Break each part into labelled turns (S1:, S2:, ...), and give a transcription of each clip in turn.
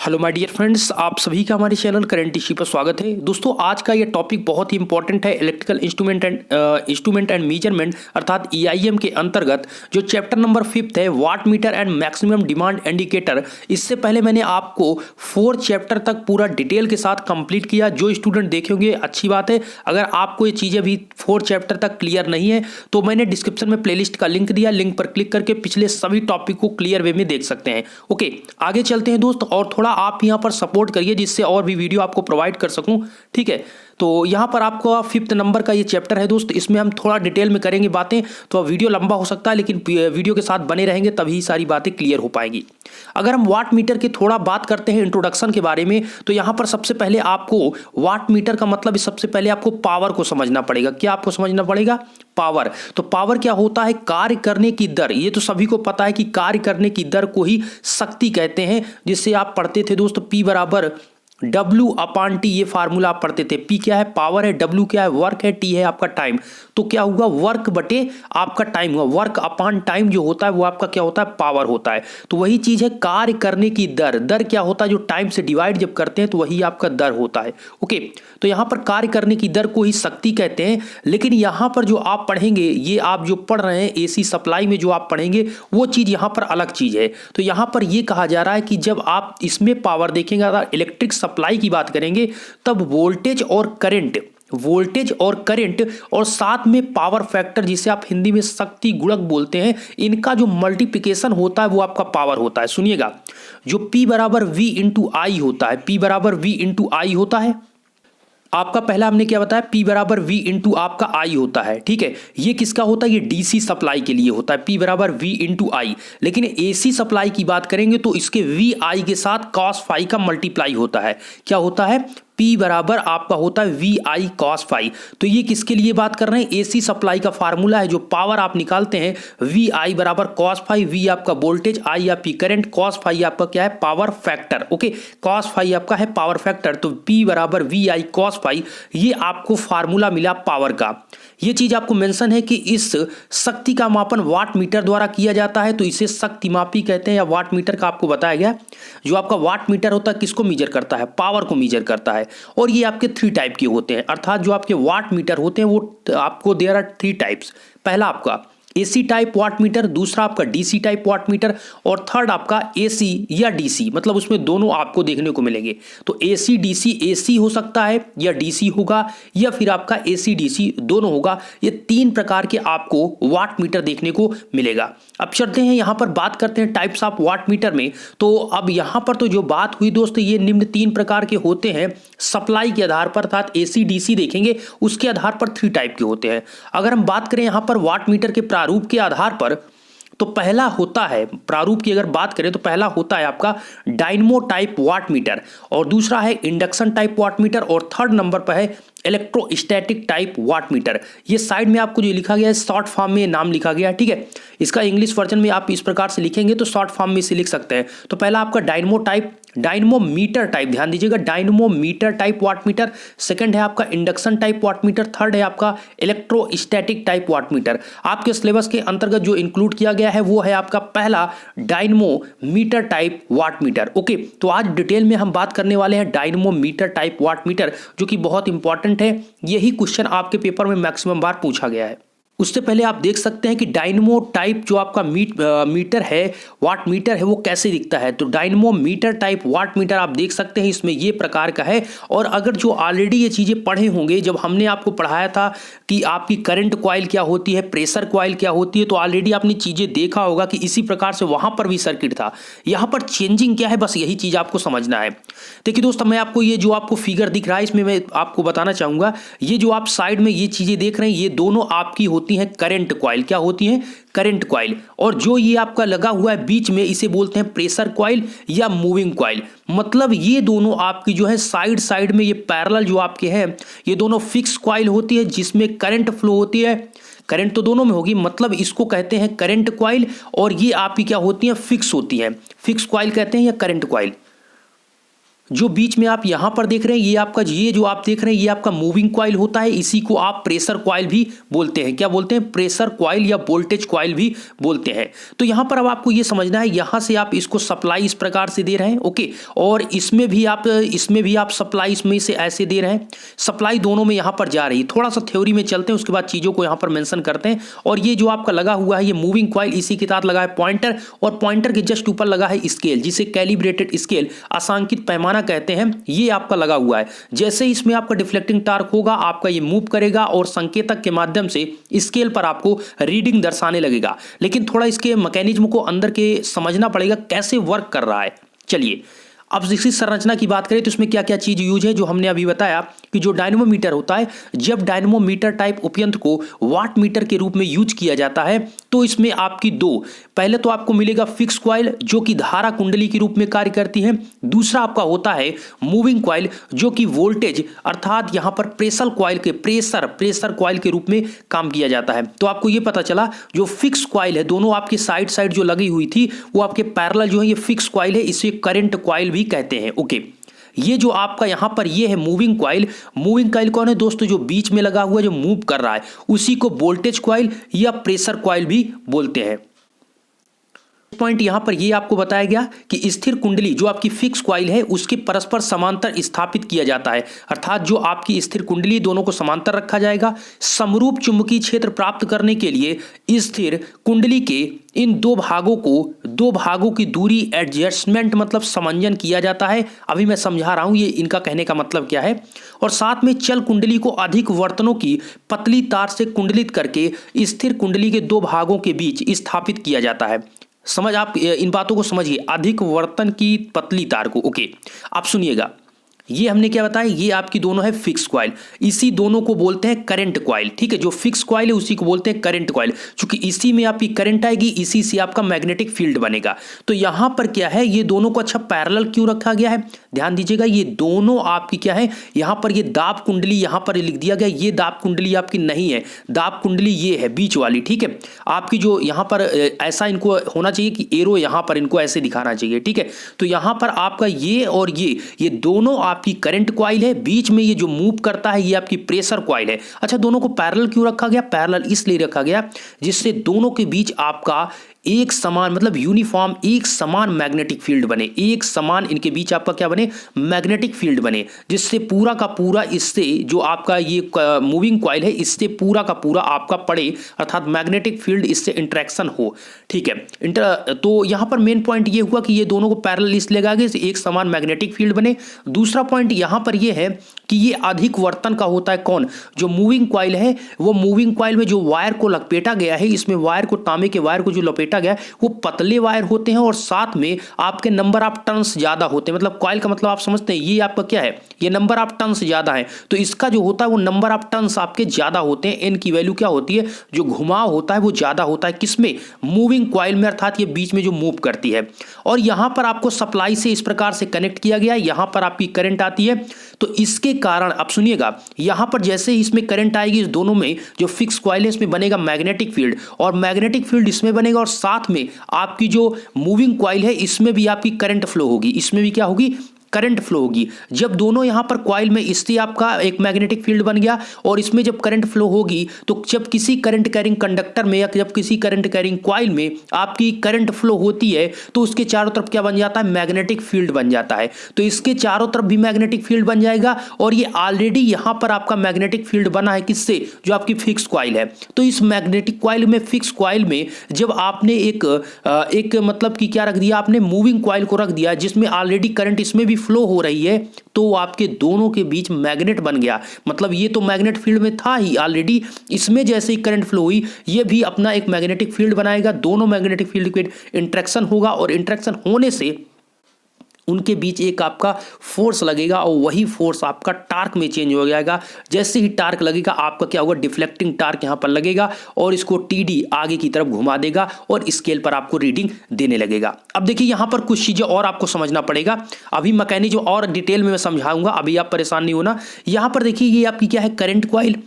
S1: Hello my dear friends, आप सभी का हमारे चैनल करंट इश्यू पर स्वागत है। दोस्तों, आज का ये टॉपिक बहुत ही इंपॉर्टेंट है। इलेक्ट्रिकल इंस्ट्रूमेंट एंड मेजरमेंट अर्थात ईआईएम के अंतर्गत जो चैप्टर नंबर 5 है, watt meter and maximum demand indicator. इससे पहले मैंने आपको 4 चैप्टर तक पूरा डिटेल के साथ कंप्लीट किया। जो स्टूडेंट देखे होंगे अच्छी बात है। अगर आपको ये चीज़ें अभी 4 चैप्टर तक क्लियर नहीं है तो मैंने डिस्क्रिप्शन में प्लेलिस्ट का लिंक दिया, लिंक पर क्लिक करके पिछले सभी टॉपिक को क्लियर वे में देख सकते हैं। ओके, आगे चलते हैं दोस्त, और थोड़ा आप यहां पर सपोर्ट करिए जिससे और भी वीडियो आपको प्रोवाइड कर सकूं। ठीक है, तो यहां पर आपको 5th नंबर का ये चैप्टर है दोस्त। इसमें हम थोड़ा डिटेल में करेंगे बातें, तो वीडियो लंबा हो सकता है लेकिन वीडियो के साथ बने रहेंगे तभी सारी बातें क्लियर हो पाएंगी। अगर हम वाट मीटर की थोड़ा बात करते हैं इंट्रोडक्शन के बारे में, तो यहां पर सबसे पहले आपको वाट मीटर का मतलब सबसे पहले आपको पावर को समझना पड़ेगा। क्या आपको समझना पड़ेगा? पावर। तो पावर क्या होता है? कार्य करने की दर। ये तो सभी को पता है कि कार्य करने की दर को ही शक्ति कहते हैं, जिससे आप पढ़ते थे दोस्त P बराबर W/T। ये फार्मूला आप पढ़ते थे। P क्या है? पावर है। W क्या है? वर्क है। T है आपका टाइम। तो क्या होगा? वर्क बटे आपका टाइम होगा। वर्क अपॉन टाइम जो होता है वो आपका क्या होता है? पावर होता है। तो वही चीज है कार्य करने की दर। दर क्या होता है? जो टाइम से डिवाइड जब करते हैं तो वही आपका दर होता है। ओके, तो यहां पर कार्य करने की दर को ही शक्ति कहते हैं। लेकिन यहां पर जो आप पढ़ेंगे, ये आप जो पढ़ रहे हैं एसी सप्लाई में जो आप पढ़ेंगे वो चीज यहां पर अलग चीज है। तो यहां पर ये कहा जा रहा है कि जब आप इसमें पावर देखेंगे, अगर इलेक्ट्रिक सप्लाई की बात करेंगे, तब वोल्टेज और करंट और साथ में पावर फैक्टर, जिसे आप हिंदी में शक्ति गुणक बोलते हैं, इनका जो मल्टीप्लिकेशन होता है वो आपका पावर होता है। सुनिएगा, जो P बराबर V इंटू आई होता है, P बराबर V इंटू आई होता है। आपका पहला हमने क्या बताया? P बराबर V इंटू आपका आई होता है। ठीक है, ये किसका होता है? ये डीसी सप्लाई के लिए होता है, P बराबर V इंटू आई। लेकिन एसी सप्लाई की बात करेंगे तो इसके VI के साथ cos फाई का मल्टीप्लाई होता है। क्या होता है? P बराबर आपका होता है VI cos फाई। तो ये किसके लिए बात कर रहे हैं? एसी सप्लाई का फार्मूला है। जो पावर आप निकालते हैं VI बराबर cos फाई, V आपका वोल्टेज, I आपकी करंट, cos फाई आपका क्या है? Power factor. Okay, cos phi आपका है पावर फैक्टर। तो P बराबर VI cos फाई, ये आपको फार्मूला मिला पावर का। ये चीज आपको मेंशन है कि इस शक्ति का मापन वाट मीटर द्वारा किया जाता है, तो इसे शक्ति मापी कहते हैं या वाट मीटर का आपको बताया गया। जो आपका वाट मीटर होता है किसको मीजर करता है? पावर को मीजर करता है। और ये आपके 3 टाइप के होते हैं, अर्थात जो आपके वाट मीटर होते हैं वो आपको देयर आर 3 टाइप्स। पहला आपका एसी टाइप वाट मीटर, दूसरा आपका डीसी टाइप वाट मीटर, और थर्ड आपका एसी या डीसी, मतलब उसमें दोनों आपको देखने को मिलेंगे। तो एसी डीसी, एसी हो सकता है या डीसी होगा, या फिर आपका एसी डीसी दोनों होगा। ये 3 प्रकार के आपको वाट मीटर देखने को मिलेगा। अब चलते हैं यहां पर बात करते हैं टाइप्स ऑफ वाट मीटर में। तो अब यहां पर तो जो बात हुई दोस्त, ये निम्न 3 प्रकार के होते हैं सप्लाई के आधार पर, अर्थात एसी डीसी देखेंगे उसके आधार पर 3 टाइप के होते हैं। अगर हम बात करें यहां पर वाट मीटर के प्रारूप के आधार पर, तो पहला होता है, प्रारूप की अगर बात करें तो पहला होता है आपका डायनमो टाइप वाट मीटर, और दूसरा है इंडक्शन टाइप वाट मीटर, और थर्ड नंबर पर है इलेक्ट्रोस्टैटिक टाइप वाट मीटर। ये साइड में आपको जो लिखा गया है शॉर्ट फॉर्म में नाम लिखा गया है। ठीक है, इसका इंग्लिश वर्जन में आप इस प्रकार से लिखेंगे तो शॉर्ट फॉर्म में से लिख सकते हैं। तो पहला आपका डायनमोमीटर टाइप, ध्यान दीजिएगा, dynamometer type watt meter. Second है आपका induction type watt meter. Third है आपका इलेक्ट्रोस्टैटिक टाइप वाट मीटर। आपके सिलेबस के अंतर्गत जो इंक्लूड किया गया है वो है आपका पहला dynamometer type watt meter. Okay, तो आज डिटेल में हम बात करने वाले हैं डायनमोमीटर टाइप वाट मीटर, जो कि बहुत इंपॉर्टेंट है। यही क्वेश्चन आपके पेपर में मैक्सिमम बार पूछा गया है। उससे पहले आप देख सकते हैं कि डायनमो टाइप जो आपका मीटर है, वाट मीटर है, वो कैसे दिखता है। तो dynamometer type watt meter आप देख सकते हैं इसमें ये प्रकार का है। और अगर जो ऑलरेडी ये चीज़ें पढ़े होंगे, जब हमने आपको पढ़ाया था कि आपकी करंट कॉइल क्या होती है, प्रेशर कॉइल क्या होती है, तो ऑलरेडी आपने चीज़ें देखा होगा कि इसी प्रकार से वहाँ पर भी सर्किट था। यहाँ पर चेंजिंग क्या है, बस यही चीज़ आपको समझना है। देखिए दोस्तों, मैं आपको ये जो आपको फिगर दिख रहा है इसमें मैं आपको बताना चाहूँगा, ये जो आप साइड में ये चीज़ें देख रहे हैं ये दोनों आपकी होती हैं करंट कॉइल। क्या होती हैं? Current coil. और जो ये आपका लगा हुआ है बीच में, इसे बोलते हैं प्रेशर कॉइल या मूविंग कॉइल। मतलब ये दोनों आपकी जो है साइड में ये पैरेलल जो आपके हैं, ये दोनों फिक्स कॉइल होती है जिसमें करंट फ्लो होती है। करंट तो दोनों में होगी, मतलब इसको कहते हैं करंट कॉइल। और ये आपकी क्या होती है? फिक्स होती है। फिक्स कॉइल कहते हैं या करंट कॉइल। जो बीच में आप यहां पर देख रहे हैं, ये आपका, ये जो आप देख रहे हैं, ये आपका मूविंग कॉइल होता है। इसी को आप प्रेशर कॉइल भी बोलते हैं। क्या बोलते हैं? प्रेशर कॉइल या वोल्टेज कॉइल भी बोलते हैं। तो यहां पर अब आपको ये समझना है, यहां से आप इसको सप्लाई इस प्रकार से दे रहे हैं, ओके, और इसमें भी आप सप्लाई इसमें से ऐसे दे रहे हैं। सप्लाई दोनों में यहां पर जा रही है। थोड़ा सा थ्योरी में चलते हैं, उसके बाद चीजों को यहां पर मेंशन करते हैं। और ये जो आपका लगा हुआ है, ये मूविंग कॉइल, इसी के साथ लगा है पॉइंटर, और पॉइंटर के जस्ट ऊपर लगा है स्केल, जिसे कैलिब्रेटेड स्केल, आसांकित पैमाना कहते हैं, ये आपका लगा हुआ है। जैसे इसमें आपका डिफ्लेक्टिंग टार्क होगा, आपका ये मूव करेगा और संकेतक के माध्यम से स्केल पर आपको रीडिंग दर्शाने लगेगा। लेकिन थोड़ा इसके मैकेनिज्म को अंदर के समझना पड़ेगा, कैसे वर्क कर रहा है। चलिए, अब इसकी संरचना की बात करें तो इसमें क्या क्या चीज यूज है, जो हमने अभी बताया कि जो डायनेमोमीटर होता है, जब डायनेमोमीटर टाइप उपयंत्र को वाट मीटर के रूप में यूज किया जाता है, तो इसमें आपकी दो, पहले तो आपको मिलेगा फिक्स कॉइल, जो कि धारा कुंडली के रूप में कार्य करती है। दूसरा आपका होता है मूविंग कॉइल, जो कि वोल्टेज अर्थात यहां पर प्रेशर कॉइल के रूप में काम किया जाता है। तो आपको ये पता चला, जो फिक्स कॉइल है, दोनों आपकी साइड जो लगी हुई थी, वो आपके पैरेलल जो है, ये फिक्स कॉइल है, इसे करंट कॉइल भी कहते हैं, ओके। ये जो आपका यहां पर ये है मूविंग कॉइल। मूविंग कॉइल कौन है दोस्तों? जो बीच में लगा हुआ, जो मूव कर रहा है, उसी को वोल्टेज कॉइल या प्रेशर कॉइल भी बोलते हैं। पॉइंट यहां पर ये आपको बताया गया कि स्थिर कुंडली, जो आपकी फिक्स कॉइल है, उसके परस्पर समांतर स्थापित किया जाता है। अर्थात जो आपकी स्थिर कुंडली, दोनों को समांतर रखा जाएगा। समरूप चुंबकीय क्षेत्र प्राप्त करने के लिए स्थिर कुंडली के इन दो भागों की दूरी एडजस्टमेंट मतलब समंजन किया जाता है। अभी मैं समझा रहा हूं ये इनका कहने का मतलब क्या है। और साथ में चल कुंडली को अधिक वर्तनों की पतली तार से कुंडलित करके स्थिर कुंडली के दो भागों के बीच स्थापित किया जाता है। आप इन बातों को समझिए, अधिक वर्तन की पतली तार को, ओके। आप सुनिएगा, ये हमने क्या बताया, ये आपकी दोनों है फिक्स कॉइल, इसी दोनों को बोलते हैं करंट कॉइल, ठीक है। जो फिक्स कॉइल है उसी को बोलते हैं करंट कॉइल, क्योंकि इसी में आपकी करंट आएगी, इसी से आपका मैग्नेटिक फील्ड बनेगा। तो यहां पर क्या है, ये दोनों को अच्छा पैरेलल क्यों रखा गया है, ध्यान दीजिएगा। ये दोनों आपकी क्या है, यहां पर ये दाब कुंडली यहां पर लिख दिया गया, ये दाब कुंडली आपकी नहीं है, दाब कुंडली ये है बीच वाली, ठीक है। आपकी जो यहां पर ऐसा इनको होना चाहिए कि एरो यहां पर इनको ऐसे दिखाना चाहिए, ठीक है। तो यहां पर आपका ये और ये दोनों आपकी करंट कॉइल है, बीच में ये जो मूव करता है ये आपकी प्रेशर कॉइल है। अच्छा, दोनों को पैरेलल क्यों रखा गया? पैरेलल इसलिए रखा गया जिससे दोनों के बीच आपका एक समान मतलब यूनिफॉर्म एक समान मैग्नेटिक फील्ड बने, एक समान इनके बीच आपका क्या बने, मैग्नेटिक फील्ड बने, जिससे पूरा का पूरा इससे जो आपका ये मूविंग कॉइल है, इससे पूरा का पूरा आपका पड़े, अर्थात मैग्नेटिक फील्ड इससे इंटरेक्शन हो, ठीक है। तो यहां पर मेन पॉइंट ये हुआ कि ये दोनों को पैरेलल इसलिए लगा गया एक समान मैग्नेटिक फील्ड बने। दूसरा पॉइंट यहां पर ये है कि ये अधिक वर्तन का होता है। कौन? जो मूविंग कॉइल है, वो मूविंग कॉइल में जो वायर को लपेटा गया है, इसमें वायर को, तांबे के वायर को जो लपेटा गया वो पतले वायर होते हैं, और साथ में आपके नंबर ऑफ टर्न्स ज्यादा होते हैं। मतलब कॉइल का मतलब आप समझते हैं, ये आपका क्या है, ये नंबर ऑफ टर्न्स ज्यादा है, तो इसका जो होता है वो नंबर ऑफ टर्न्स आपके ज्यादा होते हैं। एन की वैल्यू क्या होती है, जो घुमाव होता है वो ज्यादा होता है, किसमें, मूविंग कॉइल में, अर्थात ये बीच में जो मूव करती है। और यहां पर आपको सप्लाई से इस प्रकार से कनेक्ट किया गया, यहां पर आपकी करंट आती है। तो इसके कारण अब सुनिएगा, यहां पर जैसे ही इसमें करंट आएगी, इस दोनों में जो फिक्स कॉइल है इसमें बनेगा मैग्नेटिक फील्ड, और मैग्नेटिक फील्ड इसमें बनेगा, और साथ में आपकी जो मूविंग कॉइल है इसमें भी आपकी करंट फ्लो होगी, इसमें भी क्या होगी, करंट फ्लो होगी। जब दोनों यहां पर कॉइल में, इससे आपका एक मैग्नेटिक फील्ड बन गया, और इसमें जब करंट फ्लो होगी, तो जब किसी करंट कैरिंग कंडक्टर में या जब किसी करंट कैरिंग कॉइल में आपकी करंट फ्लो होती है, तो उसके चारों तरफ क्या बन जाता है, मैग्नेटिक फील्ड बन जाता है। तो इसके चारों तरफ भी मैग्नेटिक फील्ड बन जाएगा, और ये ऑलरेडी यहां पर आपका मैग्नेटिक फील्ड बना है, किससे, जो आपकी फिक्स कॉइल है। तो इस मैग्नेटिक कॉइल में, फिक्स कॉइल में जब आपने एक मतलब कि क्या रख दिया, आपने मूविंग कॉइल को रख दिया, जिसमें ऑलरेडी करंट इसमें भी फ्लो हो रही है, तो आपके दोनों के बीच मैग्नेट बन गया। मतलब ये तो मैग्नेट फील्ड में था ही ऑलरेडी, इसमें जैसे ही करंट फ्लो हुई, ये भी अपना एक मैग्नेटिक फील्ड बनाएगा, दोनों मैग्नेटिक फील्ड के इंटरेक्शन होगा, और इंटरेक्शन होने से उनके बीच एक आपका फोर्स लगेगा, और वही फोर्स आपका टार्क में चेंज हो जाएगा। जैसे ही टार्क लगेगा, आपका क्या होगा, डिफ्लेक्टिंग टार्क यहां पर लगेगा, और इसको टीडी आगे की तरफ घुमा देगा, और स्केल पर आपको रीडिंग देने लगेगा। अब देखिए यहां पर कुछ चीजें और आपको समझना पड़ेगा, अभी मैकेनिज्म और डिटेल में मैं समझाऊंगा, अभी आप परेशान नहीं होना। यहां पर देखिए ये आपकी क्या है, करंट कॉइल,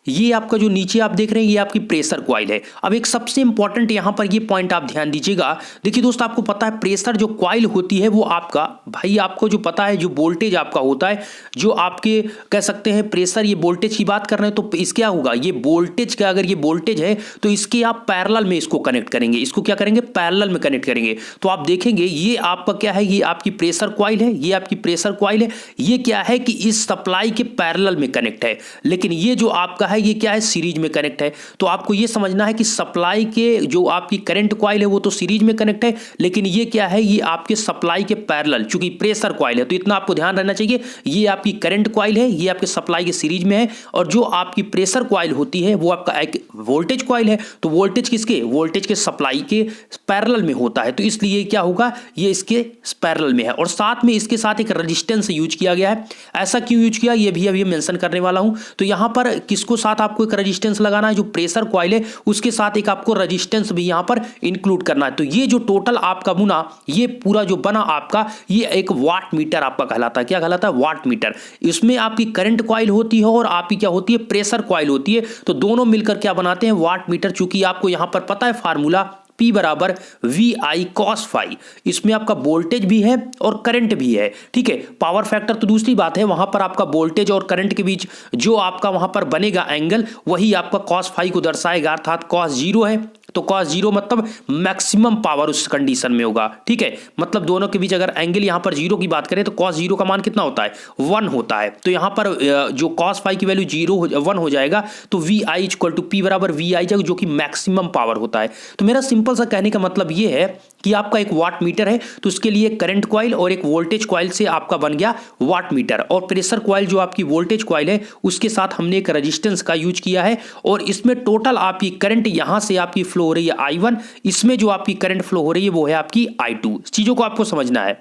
S1: ये आपका जो नीचे आप देख रहे हैं ये आपकी प्रेशर कॉइल है। अब एक सबसे इंपॉर्टेंट यहां पर ये पॉइंट आप ध्यान दीजिएगा। देखिए दोस्त, आपको पता है प्रेशर जो कॉइल होती है वो आपका भाई आपको जो पता है जो वोल्टेज आपका होता है, जो आपके कह सकते हैं प्रेशर, ये वोल्टेज की बात कर रहे हैं तो इस क्या होगा, ये वोल्टेज का अगर ये वोल्टेज है तो इसके आप पैरेलल में इसको कनेक्ट करेंगे, इसको क्या करेंगे पैरेलल में कनेक्ट करेंगे। तो आप देखेंगे ये आपका क्या है, ये आपकी प्रेशर कॉइल है, ये आपकी प्रेशर कॉइल है, ये क्या है कि इस सप्लाई के पैरेलल में कनेक्ट है। लेकिन ये जो आपका है ये क्या है, सीरीज में कनेक्ट है। तो आपको ये समझना है कि सप्लाई के जो आपकी करंट कॉइल है वो तो सीरीज में कनेक्ट है, लेकिन ये क्या है, ये आपके सप्लाई के पैरेलल, चूंकि प्रेशर कॉइल है तो इतना आपको ध्यान रहना चाहिए। ये आपकी करंट कॉइल है, ये आपके सप्लाई के सीरीज में है, और जो आपकी प्रेशर कॉइल होती है वो आपका एक वोल्टेज कॉइल है। तो वोल्टेज किसके, वोल्टेज के सप्लाई के पैरेलल में होता है, तो इसलिए क्या होगा, ये इसके पैरेलल में है। और साथ में इसके साथ एक रेजिस्टेंस यूज किया गया है। ऐसा क्यों यूज किया ये भी अभी मेंशन करने वाला हूं। तो यहां पर किसको साथ आपको एक रेजिस्टेंस लगाना है, जो प्रेशर कॉइल है उसके साथ एक आपको रेजिस्टेंस भी यहां पर इंक्लूड करना है। तो ये जो टोटल आपका बुना, ये पूरा जो बना आपका, ये एक वाट मीटर आपका कहलाता है। क्या कहलाता है, वाट मीटर। इसमें आपकी करंट कॉइल होती है और आपकी क्या होती है, प्रेशर कॉइल होती है। तो दोनों मिलकर क्या बनाते हैं, वाट मीटर। चूंकि आपको यहां पर पता है फार्मूला P बराबर VI cos फाई, इसमें आपका वोल्टेज भी है और करंट भी है। ठीक है, पावर फैक्टर तो दूसरी बात है, वहां पर आपका वोल्टेज और करंट के बीच जो आपका वहां पर बनेगा एंगल, वही आपका cos फाई को दर्शाएगा। अर्थात cos 0 है तो cos 0 मतलब मैक्सिमम पावर उस कंडीशन में होगा। ठीक है, मतलब दोनों के बीच अगर एंगल यहां पर 0 की बात करें तो cos 0 का मान कितना होता है, 1 होता है। तो यहां पर जो cos फाई की वैल्यू 1 हो जाएगा, तो VI इक्वल टू P बराबर VI जाएगा, जो कि मैक्सिमम पावर होता है। तो मेरा सिंपल सा कहने का मतलब ये है कि आपका एक वाट मीटर है, तो उसके लिए करंट कॉइल और एक वोल्टेज कॉइल से आपका बन गया वाट मीटर। और प्रेशर कॉइल जो आपकी वोल्टेज कॉइल है उसके साथ हमने एक रेजिस्टेंस का यूज किया है, और इसमें टोटल आपकी करंट यहां से आपकी फ्लो हो रही है I1, इसमें जो आपकी करंट फ्लो हो रही है वो है आपकी I2। चीजों को आपको समझना है।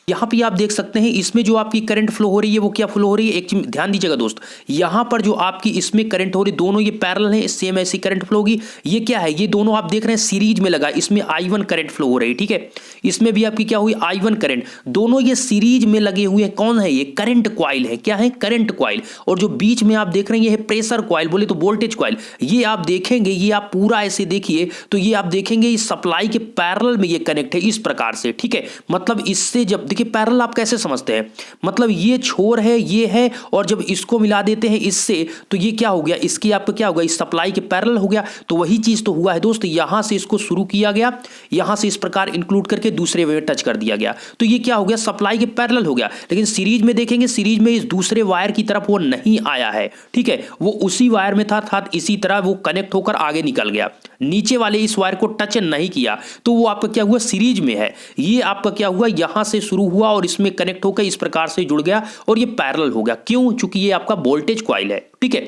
S1: यहां पे आप देख सकते हैं इसमें जो आपकी करंट फ्लो हो रही है वो क्या फ्लो हो रही है, एक चीज ध्यान दीजिएगा दोस्त, यहां पर जो आपकी इसमें करंट हो रही, दोनों ये पैरेलल है, सेम ऐसी करंट फ्लो होगी। ये क्या है, ये दोनों आप देख रहे हैं सीरीज में लगा, इसमें I1 करंट फ्लो हो रही है। ठीक है, इसमें भी आपकी क्या हुई, I1 करंट, दोनों ये सीरीज में लगे हुए हैं। कौन है ये, करंट कॉइल है। क्या है, करंट कॉइल। और जो बीच में आप देख रहे हैं ये है प्रेशर कॉइल, बोले तो वोल्टेज कॉइल। ये आप देखेंगे, ये आप पूरा ऐसे देखिए तो ये आप देखेंगे इस सप्लाई के पैरेलल में ये कनेक्ट है इस प्रकार से। ठीक है, मतलब इससे जब देखिए पैरेलल आप कैसे समझते हैं, मतलब ये छोर है, ये है, और जब इसको मिला देते हैं इससे तो ये क्या हो गया, इसकी आपका क्या होगा, इस सप्लाई के पैरेलल हो गया। तो वही चीज तो हुआ है दोस्त, यहां से इसको शुरू किया गया, यहां से इस प्रकार इंक्लूड करके दूसरे वे में टच कर दिया गया, तो ये क्या हो गया, सप्लाई के पैरेलल हो गया। लेकिन सीरीज में देखेंगे, सीरीज में इस दूसरे वायर की तरफ वो नहीं आया है। ठीक है, वो उसी वायर में था, अर्थात इसी तरह वो कनेक्ट होकर आगे निकल गया, नीचे वाले इस वायर को टच नहीं किया, तो वो आपका क्या हुआ, सीरीज में है। ये आपका क्या हुआ, यहां से शुरू हुआ और इसमें कनेक्ट होकर इस प्रकार से जुड़ गया और ये पैरेलल हो गया। क्यों, चूंकि ये आपका वोल्टेज कॉइल है। ठीक है,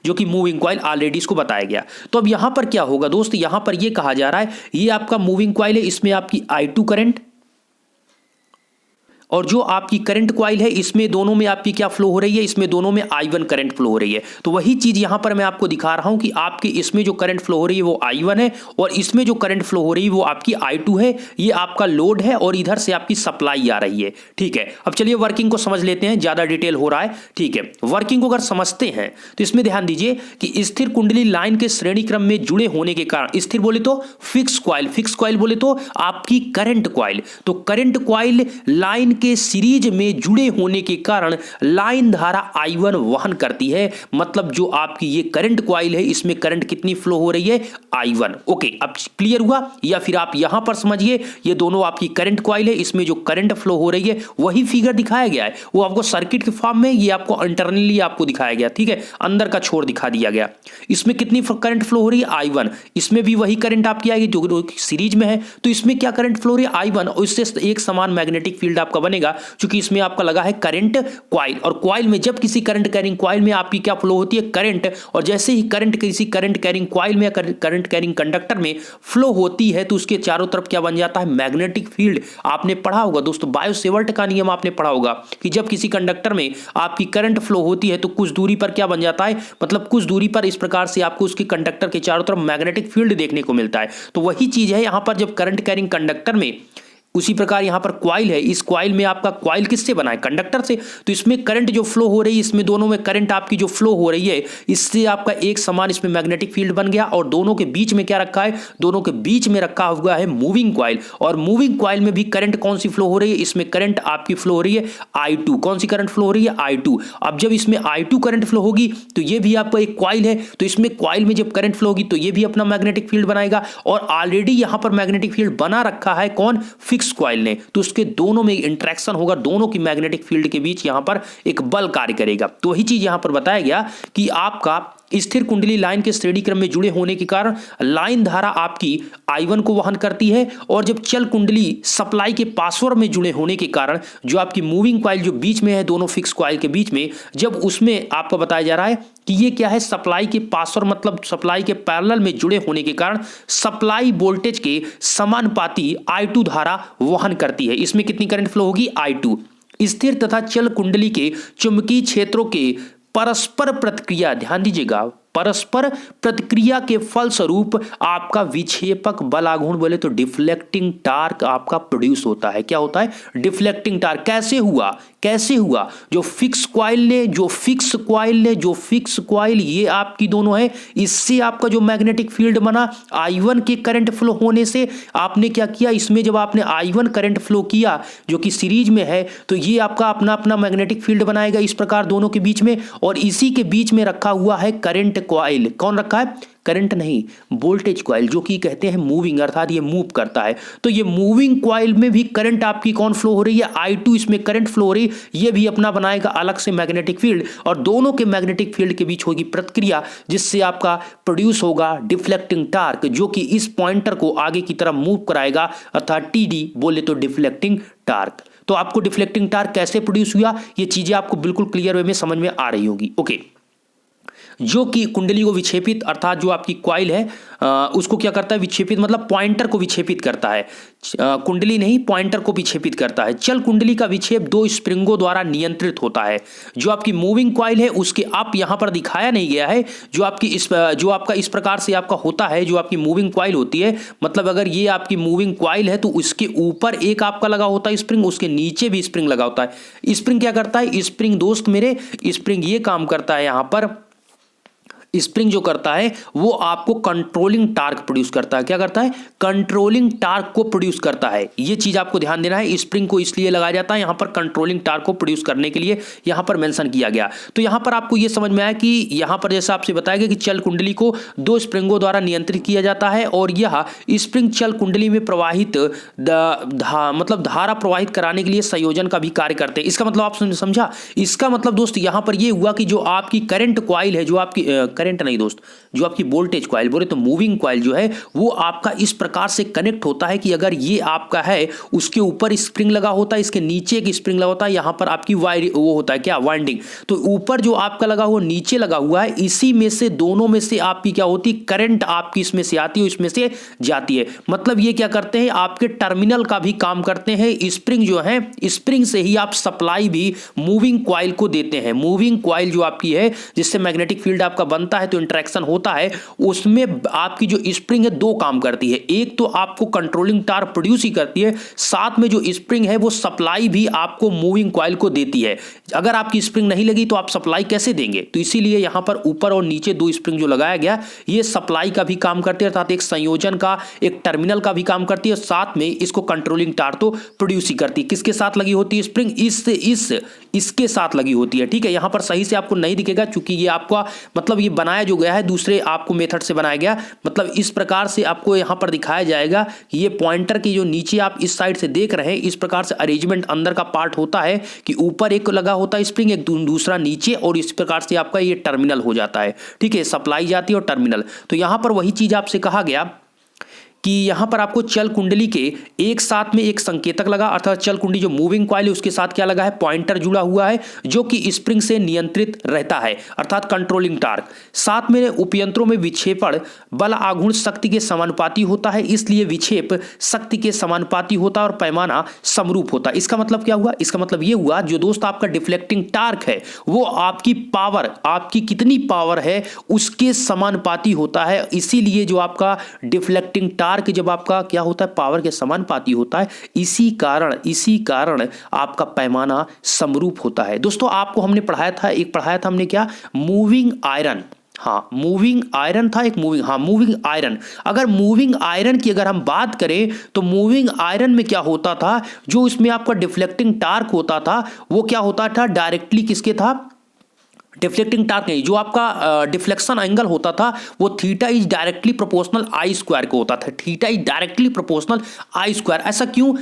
S1: जो कि मूविंग कॉइल ऑलरेडी इसको बताया गया। तो अब यहां पर क्या होगा दोस्त, यहां पर ये कहा जा रहा है ये आपका मूविंग कॉइल है, इसमें आपकी I2 करंट, और जो आपकी करंट कॉइल है इसमें दोनों में आपकी क्या फ्लो हो रही है, इसमें दोनों में I1 करंट फ्लो हो रही है। तो वही चीज यहां पर मैं आपको दिखा रहा हूं कि आपके इसमें जो करंट फ्लो हो रही है वो I1 है, और इसमें जो करंट फ्लो हो रही है वो आपकी I2 है। ये आपका लोड है और इधर से आपकी सप्लाई आ रही है। ठीक है, अब चलिए वर्किंग को समझ लेते हैं, ज्यादा डिटेल हो रहा है। ठीक है, वर्किंग को अगर समझते हैं तो इसमें ध्यान दीजिए कि स्थिर कुंडली लाइन के श्रेणी क्रम में जुड़े होने के कारण, स्थिर बोले तो फिक्स कॉइल, फिक्स कॉइल बोले तो आपकी करंट कॉइल, तो करंट कॉइल लाइन के सीरीज में जुड़े होने के कारण लाइन धारा I1 वहन करती है। मतलब जो आपकी ये करंट कॉइल है इसमें करंट कितनी फ्लो हो रही है, I1। ओके, अब क्लियर हुआ, या फिर आप यहां पर समझिए ये दोनों आपकी करंट कॉइल है, इसमें जो करंट फ्लो हो रही है वही फिगर दिखाया गया है, वो आपको सर्किट के फॉर्म में, ये आपको इंटरनली आपको दिखाया गया। ठीक है, अंदर का छोर दिखा दिया गया। इसमें कितनी करंट फ्लो हो रही है, I1, इसमें भी वही करंट आपकी आएगी जो सीरीज में है। तो इसमें क्या करंट फ्लो हो रही है, I1, और इससे एक समान मैग्नेटिक फील्ड आपका बनेगा, क्योंकि इसमें आपका लगा है करंट कॉइल। और कॉइल में जब किसी करंट कैरिंग कॉइल में आपकी क्या फ्लो होती है, करंट, और जैसे ही करंट किसी करंट कैरिंग कॉइल में, करंट कैरिंग कंडक्टर में फ्लो होती है तो उसके चारों तरफ क्या बन जाता है, मैग्नेटिक फील्ड। आपने पढ़ा होगा दोस्तों, बायो-सेवर्ट का नियम आपने पढ़ा होगा कि जब किसी कंडक्टर में आपकी करंट फ्लो होती है तो कुछ दूरी पर क्या बन जाता है, मतलब कुछ दूरी पर इस प्रकार से आपको उसके कंडक्टर के चारों तरफ मैग्नेटिक फील्ड देखने को मिलता है। तो वही चीज है यहां पर, जब करंट कैरिंग कंडक्टर में उसी प्रकार यहाँ पर कॉइल है, इस कॉइल में आपका कॉइल किससे बना है? कंडक्टर से। तो इसमें करंट जो फ्लो हो रही है, इसमें दोनों में करंट आपकी जो फ्लो हो रही है, इससे आपका एक समान इसमें मैग्नेटिक फील्ड बन गया। और दोनों के बीच में क्या रखा है? दोनों के बीच में रखा हुआ है मूविंग कॉइल। और मूविंग कॉइल में भी करंट कौन सी फ्लो हो रही है? इसमें करंट आपकी फ्लो हो रही है I2। कौन सी करंट फ्लो हो रही है? I2। अब जब इसमें I2 करंट फ्लो होगी तो ये भी आपका एक कॉइल है, तो इसमें कॉइल में जब करंट फ्लो होगी तो ये भी अपना मैग्नेटिक फील्ड बनाएगा। और ऑलरेडी यहां पर मैग्नेटिक फील्ड बना रखा है कौन? फिक्स कॉइल ने। तो उसके दोनों में इंटरेक्शन होगा, दोनों की मैग्नेटिक फील्ड के बीच यहां पर एक बल कार्य करेगा। तो वही चीज यहां पर बताया गया कि आपका स्थिर कुंडली लाइन के श्रेणी क्रम में जुड़े होने के कारण लाइन धारा आपकी I1 को वहन करती है। और जब चल कुंडली सप्लाई के पार्श्व में जुड़े होने के कारण जो आपकी मूविंग कॉइल जो बीच में है, दोनों फिक्स कॉइल के बीच में, जब उसमें आपको बताया जा रहा है कि ये क्या है? सप्लाई के पार्श्व मतलब सप्लाई के पैरेलल में जुड़े होने के कारण सप्लाई वोल्टेज के समानुपाती I2 धारा वहन करती है। इसमें कितनी करंट फ्लो होगी? I2। स्थिर तथा चल कुंडली के चुंबकीय क्षेत्रों के परस्पर प्रतिक्रिया, ध्यान दीजिएगा, परस्पर प्रतिक्रिया के फलस्वरूप आपका विक्षेपक बल आघूर्ण बोले तो डिफ्लेक्टिंग टार्क आपका प्रोड्यूस होता है। क्या होता है? Deflecting torque. कैसे हुआ? कैसे हुआ? जो फिक्स कॉइल ये आपकी दोनों है, इससे आपका जो मैग्नेटिक फील्ड बना I1 के करंट फ्लो होने से आपने क्या किया? इसमें जब आपने I1 करंट फ्लो किया जो कि सीरीज में है, तो ये आपका अपना अपना मैग्नेटिक फील्ड बनाएगा इस प्रकार दोनों के बीच में। और इसी के बीच में रखा हुआ है करंट कॉइल। कौन रखा है? करंट नहीं, वोल्टेज कॉइल, जो कि कहते हैं मूविंग, अर्थात ये मूव करता है। तो ये मूविंग कॉइल में भी करंट आपकी कौन फ्लो हो रही है? I2 इसमें करंट फ्लो हो रही है। ये भी अपना बनाएगा अलग से मैग्नेटिक फील्ड, और दोनों के मैग्नेटिक फील्ड के बीच होगी प्रतिक्रिया, जिससे आपका प्रोड्यूस होगा डिफ्लेक्टिंग टार्क, जो कि इस पॉइंटर को आगे की तरफ मूव कराएगा, अर्थात TD बोले तो डिफ्लेक्टिंग टार्क। तो आपको डिफ्लेक्टिंग टार्क कैसे प्रोड्यूस हुआ, ये चीजें आपको बिल्कुल क्लियर वे में समझ में आ रही होगी। ओके, जो कि कुंडली को विक्षेपित, अर्थात जो आपकी कॉइल है उसको क्या करता है? विक्षेपित मतलब पॉइंटर को विक्षेपित करता है। कुंडली नहीं, पॉइंटर को विक्षेपित करता है। चल कुंडली का विक्षेप दो स्प्रिंगों द्वारा नियंत्रित होता है। जो आपकी मूविंग कॉइल है उसके आप यहां पर दिखाया नहीं गया है, जो आपका इस प्रकार से आपका होता है, जो आपकी मूविंग कॉइल होती है, मतलब अगर ये आपकी मूविंग कॉइल है तो उसके ऊपर एक आपका लगा होता है स्प्रिंग, उसके नीचे भी स्प्रिंग लगा होता है। स्प्रिंग क्या करता है? स्प्रिंग दोस्त मेरे, स्प्रिंग ये काम करता है, यहां पर स्प्रिंग जो करता है वो आपको कंट्रोलिंग टार्क प्रोड्यूस करता है। क्या करता है? कंट्रोलिंग टार्क को प्रोड्यूस करता है। ये चीज आपको ध्यान देना है। स्प्रिंग को इसलिए लगाया जाता है यहां पर कंट्रोलिंग टार्क को प्रोड्यूस करने के लिए, यहां पर मेंशन किया गया। तो यहां पर आपको ये समझ में आया कि यहां पर जैसा आपसे बताया गया कि चल कुंडली को दो स्प्रिंगों द्वारा नियंत्रित किया जाता है, और यह स्प्रिंग चल कुंडली में प्रवाहित मतलब धारा प्रवाहित कराने के लिए संयोजन का भी कार्य करते हैं। इसका मतलब आप समझा? इसका मतलब दोस्त यहां पर यह हुआ कि जो आपकी करंट कॉइल है, जो आपकी करंट नहीं दोस्त, जो आपकी वोल्टेज कॉइल बोले तो मूविंग कॉइल जो है वो आपका इस प्रकार से कनेक्ट होता है कि अगर ये आपका है, उसके ऊपर स्प्रिंग लगा होता है, इसके नीचे एक स्प्रिंग लगा होता है, यहां पर आपकी वायर वो होता है क्या? वाइंडिंग। तो ऊपर जो आपका लगा हुआ, नीचे लगा हुआ है, इसी में से दोनों में से आपकी क्या होती है? करंट आपकी इसमें से आती है, इसमें से जाती है। मतलब ये क्या करते हैं? आपके टर्मिनल का भी काम करते हैं। स्प्रिंग जो है, स्प्रिंग से ही आप सप्लाई भी मूविंग कॉइल को देते हैं। मूविंग कॉइल जो आपकी है, जिससे मैग्नेटिक फील्ड आपका बनता है, तो इंटरेक्शन होता है, उसमें आपकी जो स्प्रिंग है दो काम करती है। एक तो आपको कंट्रोलिंग टार्क प्रोड्यूस ही करती है, साथ में जो स्प्रिंग है वो सप्लाई भी आपको मूविंग कॉइल को देती है। अगर आपकी स्प्रिंग नहीं लगी तो आप सप्लाई कैसे देंगे? तो इसीलिए यहां पर ऊपर और नीचे दो स्प्रिंग जो लगाया गया, ये सप्लाई का भी काम करते हैं, अर्थात एक संयोजन का, एक टर्मिनल का भी काम करती है, साथ में इसको कंट्रोलिंग टार्क तो प्रोड्यूस ही करती है। किसके साथ लगी होती है स्प्रिंग? इसके साथ लगी होती है। ठीक है, यहां पर सही से आपको नहीं दिखेगा क्योंकि ये आपका मतलब ये बनाया जो गया है दूसरे आपको मेथड से बनाया गया, मतलब इस प्रकार से आपको यहां पर दिखाया जाएगा कि ये पॉइंटर की जो नीचे आप इस साइड से देख रहे हैं, इस प्रकार से अरेंजमेंट अंदर का पार्ट होता है कि ऊपर एक लगा होता है स्प्रिंग, एक दूसरा नीचे, और इस प्रकार से आपका ये टर्मिनल हो जाता है। ठीक है, सप्लाई जाती है और टर्मिनल। तो यहां पर वही चीज आपसे कहा गया कि यहां पर आपको चल कुंडली के एक साथ में एक संकेतक लगा, अर्थात चल कुंडली जो मूविंग कॉइल है उसके साथ क्या लगा है? पॉइंटर जुड़ा हुआ है, जो कि स्प्रिंग से नियंत्रित रहता है, अर्थात कंट्रोलिंग टार्क। साथ में उपयंत्रों में विक्षेपण बल आघूर्ण शक्ति के समानुपाती होता है, इसलिए विक्षेप शक्ति के समानुपाती होता है और पैमाना समरूप होता है। इसका मतलब क्या हुआ? इसका मतलब ये हुआ जो दोस्त आपका डिफ्लेक्टिंग टार्क है वो आपकी पावर, आपकी कितनी पावर है उसके समानुपाती होता है, इसीलिए जो आपका डिफ्लेक्टिंग टार्क टार्क जब आपका क्या होता है, पावर के समानुपाती होता है, इसी कारण आपका पैमाना समरूप होता है। दोस्तों आपको हमने पढ़ाया था हमने क्या, मूविंग आयरन, हाँ मूविंग आयरन था एक, मूविंग आयरन। अगर मूविंग आयरन की अगर हम बात करें तो मूविंग आयरन में क्या होता था, जो इसमें आपका डिफ्लेक्टिंग टार्क होता था वो क्या होता था, डायरेक्टली किसके था, डिफ्लेक्टिंग टार्क नहीं, जो आपका डिफ्लेक्शन एंगल होता था वो theta is directly proportional I square को होता था, theta is directly proportional I square. ऐसा क्यों,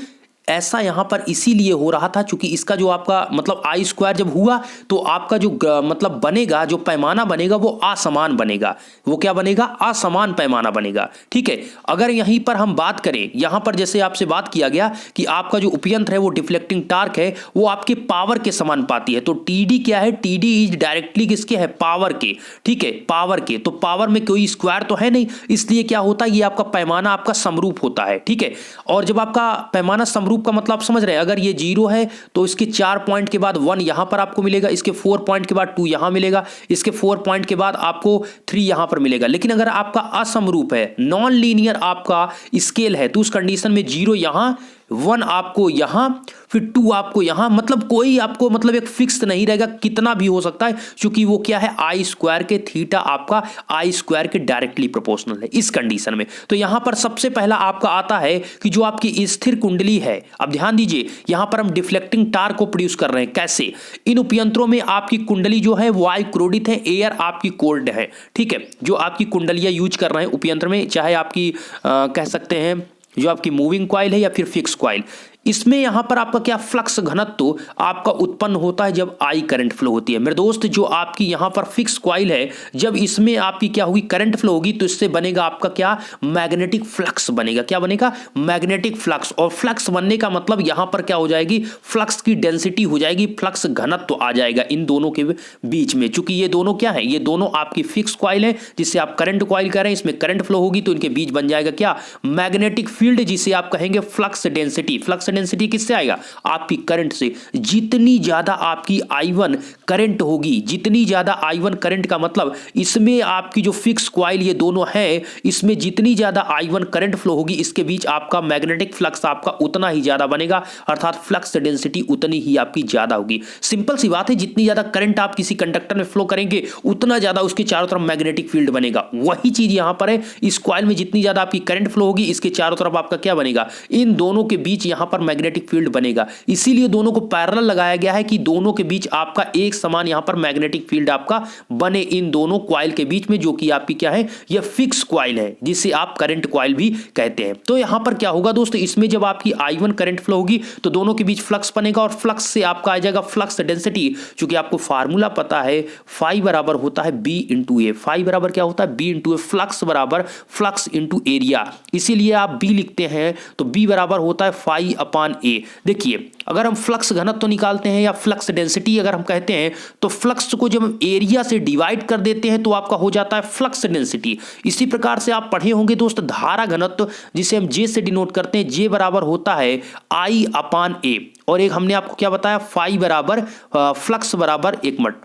S1: ऐसा यहां पर इसीलिए हो रहा था क्योंकि इसका जो आपका मतलब आई स्क्वायर जब हुआ तो आपका जो मतलब बनेगा, जो पैमाना बनेगा वो असमान बनेगा, वो क्या बनेगा, असमान पैमाना बनेगा। ठीक है, अगर यहीं पर हम बात करें, यहां पर जैसे आपसे बात किया गया कि आपका जो उपयंत्र है वो डिफ्लेक्टिंग टार्क है, वो आपके पावर के समानुपाती है, तो टीडी क्या है, टीडी इज डायरेक्टली किसके है, पावर के। ठीक है, पावर के, तो पावर में कोई स्क्वायर तो है नहीं, इसलिए क्या होता है, ये आपका पैमाना आपका समरूप होता है। ठीक है, और जब आपका पैमाना समरूप का मतलब आप समझ रहे हैं, अगर ये 0 है तो इसके 4 पॉइंट के बाद 1 यहां पर आपको मिलेगा, इसके 4 पॉइंट के बाद 2 यहां मिलेगा, इसके 4 पॉइंट के बाद आपको 3 यहां पर मिलेगा। लेकिन अगर आपका असमरूप है, नॉन लीनियर आपका स्केल है, तो उस कंडीशन में 0 यहां, 1 आपको यहां, फिर 2 आपको यहां, मतलब कोई आपको मतलब एक फिक्स नहीं रहेगा, कितना भी हो सकता है, क्योंकि वो क्या है, आई स्क्वायर के, थीटा आपका आई स्क्वायर के डायरेक्टली प्रोपोर्शनल है इस कंडीशन में। तो यहां पर सबसे पहला आपका आता है कि जो आपकी स्थिर कुंडली है, अब ध्यान दीजिए यहां पर हम डिफ्लेक्टिंग टार्क को प्रोड्यूस कर रहे हैं, कैसे, इन उपयंत्रों में आपकी कुंडली जो है वो वायु क्रोडित है, एयर आपकी कोल्ड है। ठीक है, जो आपकी कुंडलियां यूज कर रहे हैं उपयंत्र में, चाहे आपकी कह सकते हैं जो आपकी मूविंग कॉइल है या फिर फिक्स कॉइल, इसमें यहां पर आपका क्या, फ्लक्स घनत्व आपका उत्पन्न होता है जब आई करंट फ्लो होती है। मेरे दोस्त जो आपकी यहां पर फिक्स कॉइल है, जब इसमें आपकी क्या होगी, करंट फ्लो होगी, तो इससे बनेगा आपका क्या, मैग्नेटिक फ्लक्स बनेगा। क्या बनेगा, मैग्नेटिक फ्लक्स। और फ्लक्स बनने का मतलब यहां पर क्या हो जाएगी, फ्लक्स की डेंसिटी हो जाएगी, फ्लक्स घनत्व आ जाएगा इन दोनों के बीच में। चूंकि ये दोनों क्या है, ये दोनों आपकी फिक्स कॉइल है, जिससे आप करंट कॉइल कह रहे हैं, इसमें करंट फ्लो होगी, तो इनके बीच बन जाएगा क्या, मैग्नेटिक फील्ड, जिसे आप कहेंगे फ्लक्स डेंसिटी। फ्लक्स डेंसिटी किससे आएगा, आपकी करंट से। जितनी ज्यादा आपकी I1 करंट होगी, जितनी ज्यादा I1 करंट का मतलब इसमें आपकी जो फिक्स कॉइल ये दोनों है, इसमें जितनी ज्यादा I1 करंट फ्लो होगी, इसके बीच आपका मैग्नेटिक फ्लक्स आपका उतना ही ज्यादा बनेगा, अर्थात फ्लक्स डेंसिटी उतनी ही आपकी ज्यादा होगी। सिंपल सी बात है, जितनी ज्यादा करंट आप किसी कंडक्टर में फ्लो करेंगे उतना ज्यादा उसके चारों तरफ मैग्नेटिक फील्ड बनेगा। वही चीज यहां पर है, इस कॉइल में जितनी ज्यादा आपकी करंट फ्लो होगी, इसके चारों तरफ आपका क्या बनेगा, इन दोनों के बीच यहां पर मैग्नेटिक फील्ड बनेगा। इसीलिए दोनों को पैरेलल लगाया गया है कि दोनों के बीच आपका एक समान यहां पर मैग्नेटिक फील्ड आपका बने, इन दोनों कॉइल के बीच में, जो कि आपकी क्या है, यह फिक्स कॉइल है, जिसे आप करंट कॉइल भी कहते हैं। तो यहां पर क्या होगा दोस्तों, इसमें जब आपकी I1 करंट फ्लो होगी तो दोनों के बीच फ्लक्स बनेगा, और फ्लक्स से आपका आ जाएगा फ्लक्स डेंसिटी। क्योंकि आपको फार्मूला पता है, फाई बराबर होता है B इंटू ए, फाई बराबर क्या होता है, B इंटू ए, फ्लक्स बराबर फ्लक्स इंटू एरिया, इसीलिए आप B लिखते हैं, तो B बराबर होता है फाई अपॉन ए। देखिए अगर हम फ्लक्स घनत्व तो निकालते हैं या फ्लक्स डेंसिटी अगर हम कहते हैं, तो फ्लक्स को जब हम एरिया से डिवाइड कर देते हैं तो आपका हो जाता है फ्लक्स डेंसिटी। इसी प्रकार से आप पढ़े होंगे दोस्त, धारा घनत्व जिसे हम जे से डिनोट करते हैं, जे बराबर होता है आई अपॉन ए, और एक हमने आपको क्या बताया, फाई बराबर फ्लक्स बराबर, एक मिनट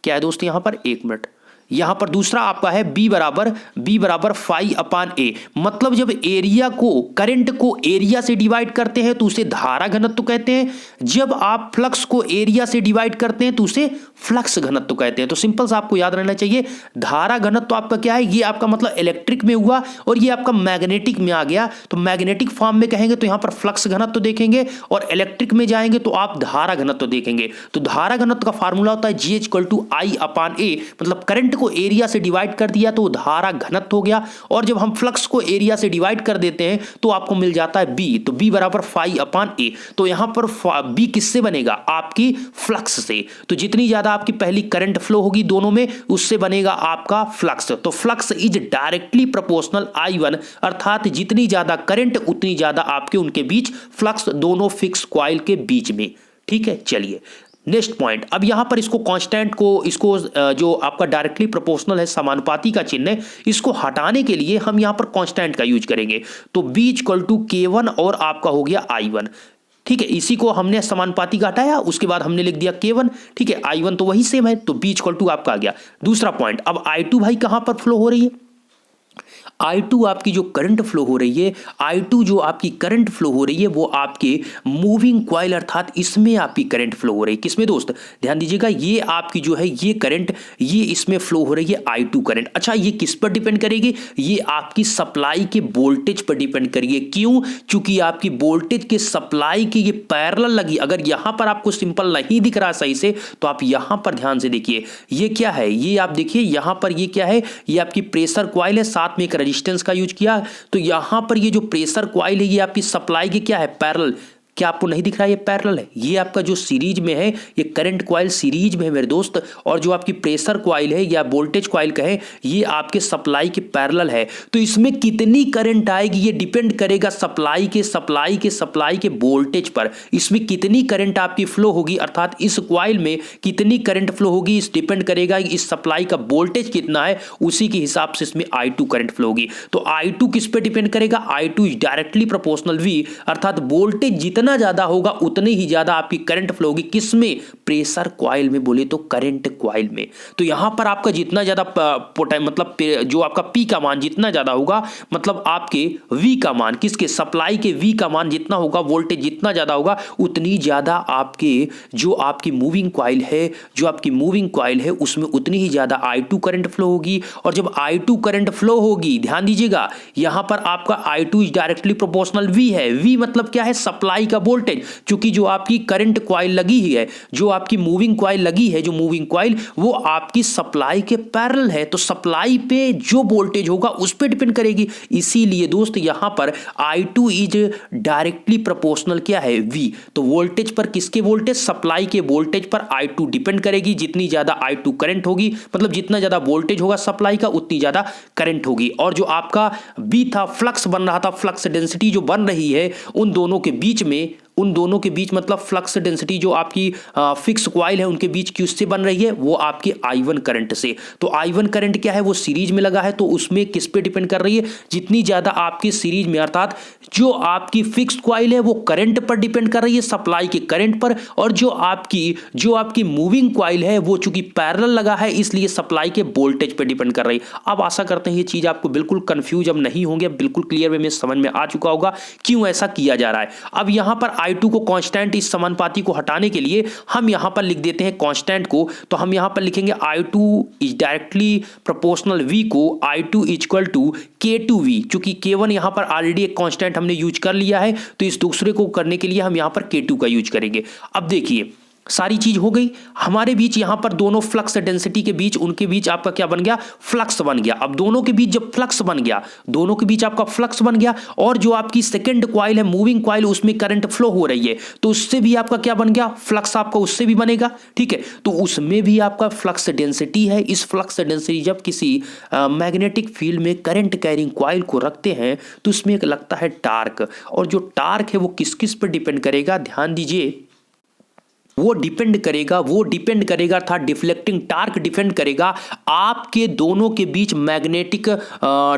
S1: क्या है दोस्त यहां पर, एक मिनट, यहां पर दूसरा आपका है बी बराबर फाई अपॉन ए। मतलब जब एरिया को, करंट को एरिया से डिवाइड करते हैं तो उसे धारा घनत्व कहते हैं, जब आप फ्लक्स को एरिया से डिवाइड करते हैं तो उसे फ्लक्स घनत्व कहते हैं। तो सिंपल सा आपको याद रहना चाहिए, धारा घनत्व आपका क्या है, ये आपका मतलब इलेक्ट्रिक में हुआ और ये आपका मैग्नेटिक में आ गया, तो मैग्नेटिक फॉर्म में कहेंगे तो यहां पर फ्लक्स घनत्व देखेंगे, और इलेक्ट्रिक में जाएंगे तो आप धारा घनत्व देखेंगे। तो धारा घनत्व का फार्मूला होता है G = I अपॉन ए, मतलब करंट को एरिया से डिवाइड कर दिया तो धारा घनत्व हो गया, और जब हम फ्लक्स को एरिया से डिवाइड कर देते हैं तो आपको मिल जाता है B, तो B बराबर फाई अपॉन ए। तो यहां पर B किससे बनेगा, आपकी फ्लक्स से। तो जितनी ज्यादा आपकी पहली करंट फ्लो होगी दोनों में, उससे बनेगा आपका फ्लक्स। तो flux is directly proportional I1, अर्थात जितनी ज्यादा करंट उतनी ज्यादा आपके उनके बीच फ्लक्स, दोनों फिक्स कॉइल के बीच में। ठीक है, चलिए नेक्स्ट पॉइंट। अब यहां पर इसको कांस्टेंट को, इसको जो आपका डायरेक्टली प्रोपोर्शनल है, समानुपाती का चिन्ह है, इसको हटाने के लिए हम यहां पर कांस्टेंट का यूज करेंगे। तो B = K1 और आपका हो गया I1। ठीक है, इसी को हमने समानुपाती का हटाया, उसके बाद हमने लिख दिया K1। ठीक है, I1 तो वही सेम है, तो B = आपका आ गया। दूसरा पॉइंट, अब I2 भाई कहां पर फ्लो हो रही है, I2 आपकी जो करंट फ्लो हो रही है, I2 जो आपकी करंट फ्लो हो रही है वो आपके मूविंग कॉइल अर्थात इसमें आपकी करंट फ्लो हो रही है। किसमें दोस्त, ध्यान दीजिएगा, ये आपकी जो है ये करंट ये इसमें फ्लो हो रही है I2 करंट। अच्छा, ये किस पर डिपेंड करेगी, ये आपकी सप्लाई के वोल्टेज पर डिपेंड करेगी। क्यों, क्योंकि आपकी वोल्टेज के सप्लाई की ये पैरेलल लगी। अगर यहां पर आपको सिंपल नहीं दिख रहा सही से तो आप यहां पर ध्यान से देखिए, ये क्या है, ये आप देखिए यहां पर ये क्या है, ये आपकी प्रेशर कॉइल है, साथ में एक रेजिस्टेंस का यूज किया। तो यहां पर ये जो प्रेशर कॉइल है ये आपकी सप्लाई की क्या है, पैरेलल। क्या आपको नहीं दिख रहा है, ये पैरेलल है। ये आपका जो सीरीज में है, ये करंट कॉइल सीरीज में है मेरे दोस्त, और जो आपकी प्रेशर कॉइल है या वोल्टेज कॉइल कहें, ये आपके सप्लाई के पैरेलल है। तो इसमें कितनी करंट आएगी ये डिपेंड करेगा सप्लाई के वोल्टेज पर। इसमें कितनी करंट आपकी फ्लो होगी अर्थात इस कॉइल में कितनी करंट फ्लो होगी, इस डिपेंड करेगा इस सप्लाई का वोल्टेज कितना है, उसी के हिसाब से इसमें I2 करंट फ्लो होगी। तो I2 किस पे डिपेंड करेगा, I2 is directly proportional V, अर्थात वोल्टेज जितना ज्यादा होगा उतनी ही ज्यादा आपकी करंट फ्लो होगी। किसमें, प्रेशर कॉइल में, बोले तो करंट कॉइल में। तो यहां पर आपका जितना ज्यादा मतलब जो आपका P का मान जितना ज्यादा होगा, मतलब आपके V का मान, किसके, सप्लाई के V का मान जितना होगा, वोल्टेज जितना ज्यादा होगा, उतनी ज्यादा आपके जो आपकी मूविंग कॉइल है उसमें उतनी ही ज्यादा I2 करंट फ्लो होगी। और जब I2 करंट फ्लो होगी, ध्यान दीजिएगा, यहां पर आपका I2 is directly proportional V है। V मतलब क्या है, सप्लाई का वोल्टेज, क्योंकि जो आपकी करंट कॉइल लगी है, जो आपकी मूविंग कॉइल लगी है, जो मूविंग कॉइल वो आपकी सप्लाई के पैरेलल है। तो सप्लाई पे जो वोल्टेज होगा उस पे डिपेंड करेगी। इसीलिए दोस्त यहां पर I2 इज डायरेक्टली प्रोपोर्शनल क्या है, V। तो वोल्टेज पर, किसके वोल्टेज, सप्लाई के वोल्टेज पर I2 डिपेंड करेगी। जितनी ज्यादा I2 करंट होगी, मतलब जितना ज्यादा वोल्टेज होगा सप्लाई का, उतनी ज्यादा करंट होगी। और जो आपका B था, फ्लक्स बन रहा था, फ्लक्स डेंसिटी जो बन रही है उन दोनों के बीच मतलब फ्लक्स डेंसिटी जो आपकी फिक्स कॉइल है उनके बीच किससे बन रही है, वो आपके I1 करंट से। तो I1 करंट क्या है, वो सीरीज में लगा है, तो उसमें किस पे डिपेंड कर रही है, जितनी ज्यादा आपकी सीरीज में, अर्थात जो आपकी फिक्स कॉइल है वो करंट पर डिपेंड कर रही है, सप्लाई के करंट पर। और जो आपकी मूविंग कॉइल है वो चूंकि पैरेलल लगा है, इसलिए सप्लाई के वोल्टेज पर डिपेंड कर रही है। अब आशा करते हैं ये चीज आपको बिल्कुल कंफ्यूज अब नहीं होंगे, बिल्कुल क्लियर वे में समझ में आ चुका होगा क्यों ऐसा किया जा रहा है। अब यहां पर I2 को कांस्टेंट, इस समानुपाती को हटाने के लिए हम यहां पर लिख देते हैं कांस्टेंट को। तो हम यहां पर लिखेंगे I2 is directly proportional V को I2 इक्वल टू K2V। चूंकि K1 यहां पर ऑलरेडी एक कांस्टेंट हमने यूज कर लिया है, तो इस दूसरे को करने के लिए हम यहां पर K2 का यूज करेंगे। अब देखिए सारी चीज हो गई हमारे बीच, यहां पर दोनों फ्लक्स डेंसिटी के बीच, उनके बीच आपका क्या बन गया, फ्लक्स बन गया। अब दोनों के बीच जब फ्लक्स बन गया, दोनों के बीच आपका फ्लक्स बन गया, और जो आपकी सेकंड कॉइल है, मूविंग कॉइल, उसमें करंट फ्लो हो रही है, तो उससे भी आपका क्या बन गया, फ्लक्स आपका उससे भी बनेगा। ठीक है, तो उसमें भी आपका फ्लक्स डेंसिटी है। इस फ्लक्स डेंसिटी जब किसी मैग्नेटिक फील्ड में करंट कैरिंग कॉइल को रखते हैं तो उसमें एक लगता है टार्क, और जो टार्क है वो किस किस पर डिपेंड करेगा, ध्यान दीजिए, वो डिपेंड करेगा अर्थात डिफ्लेक्टिंग टार्क डिपेंड करेगा आपके दोनों के बीच मैग्नेटिक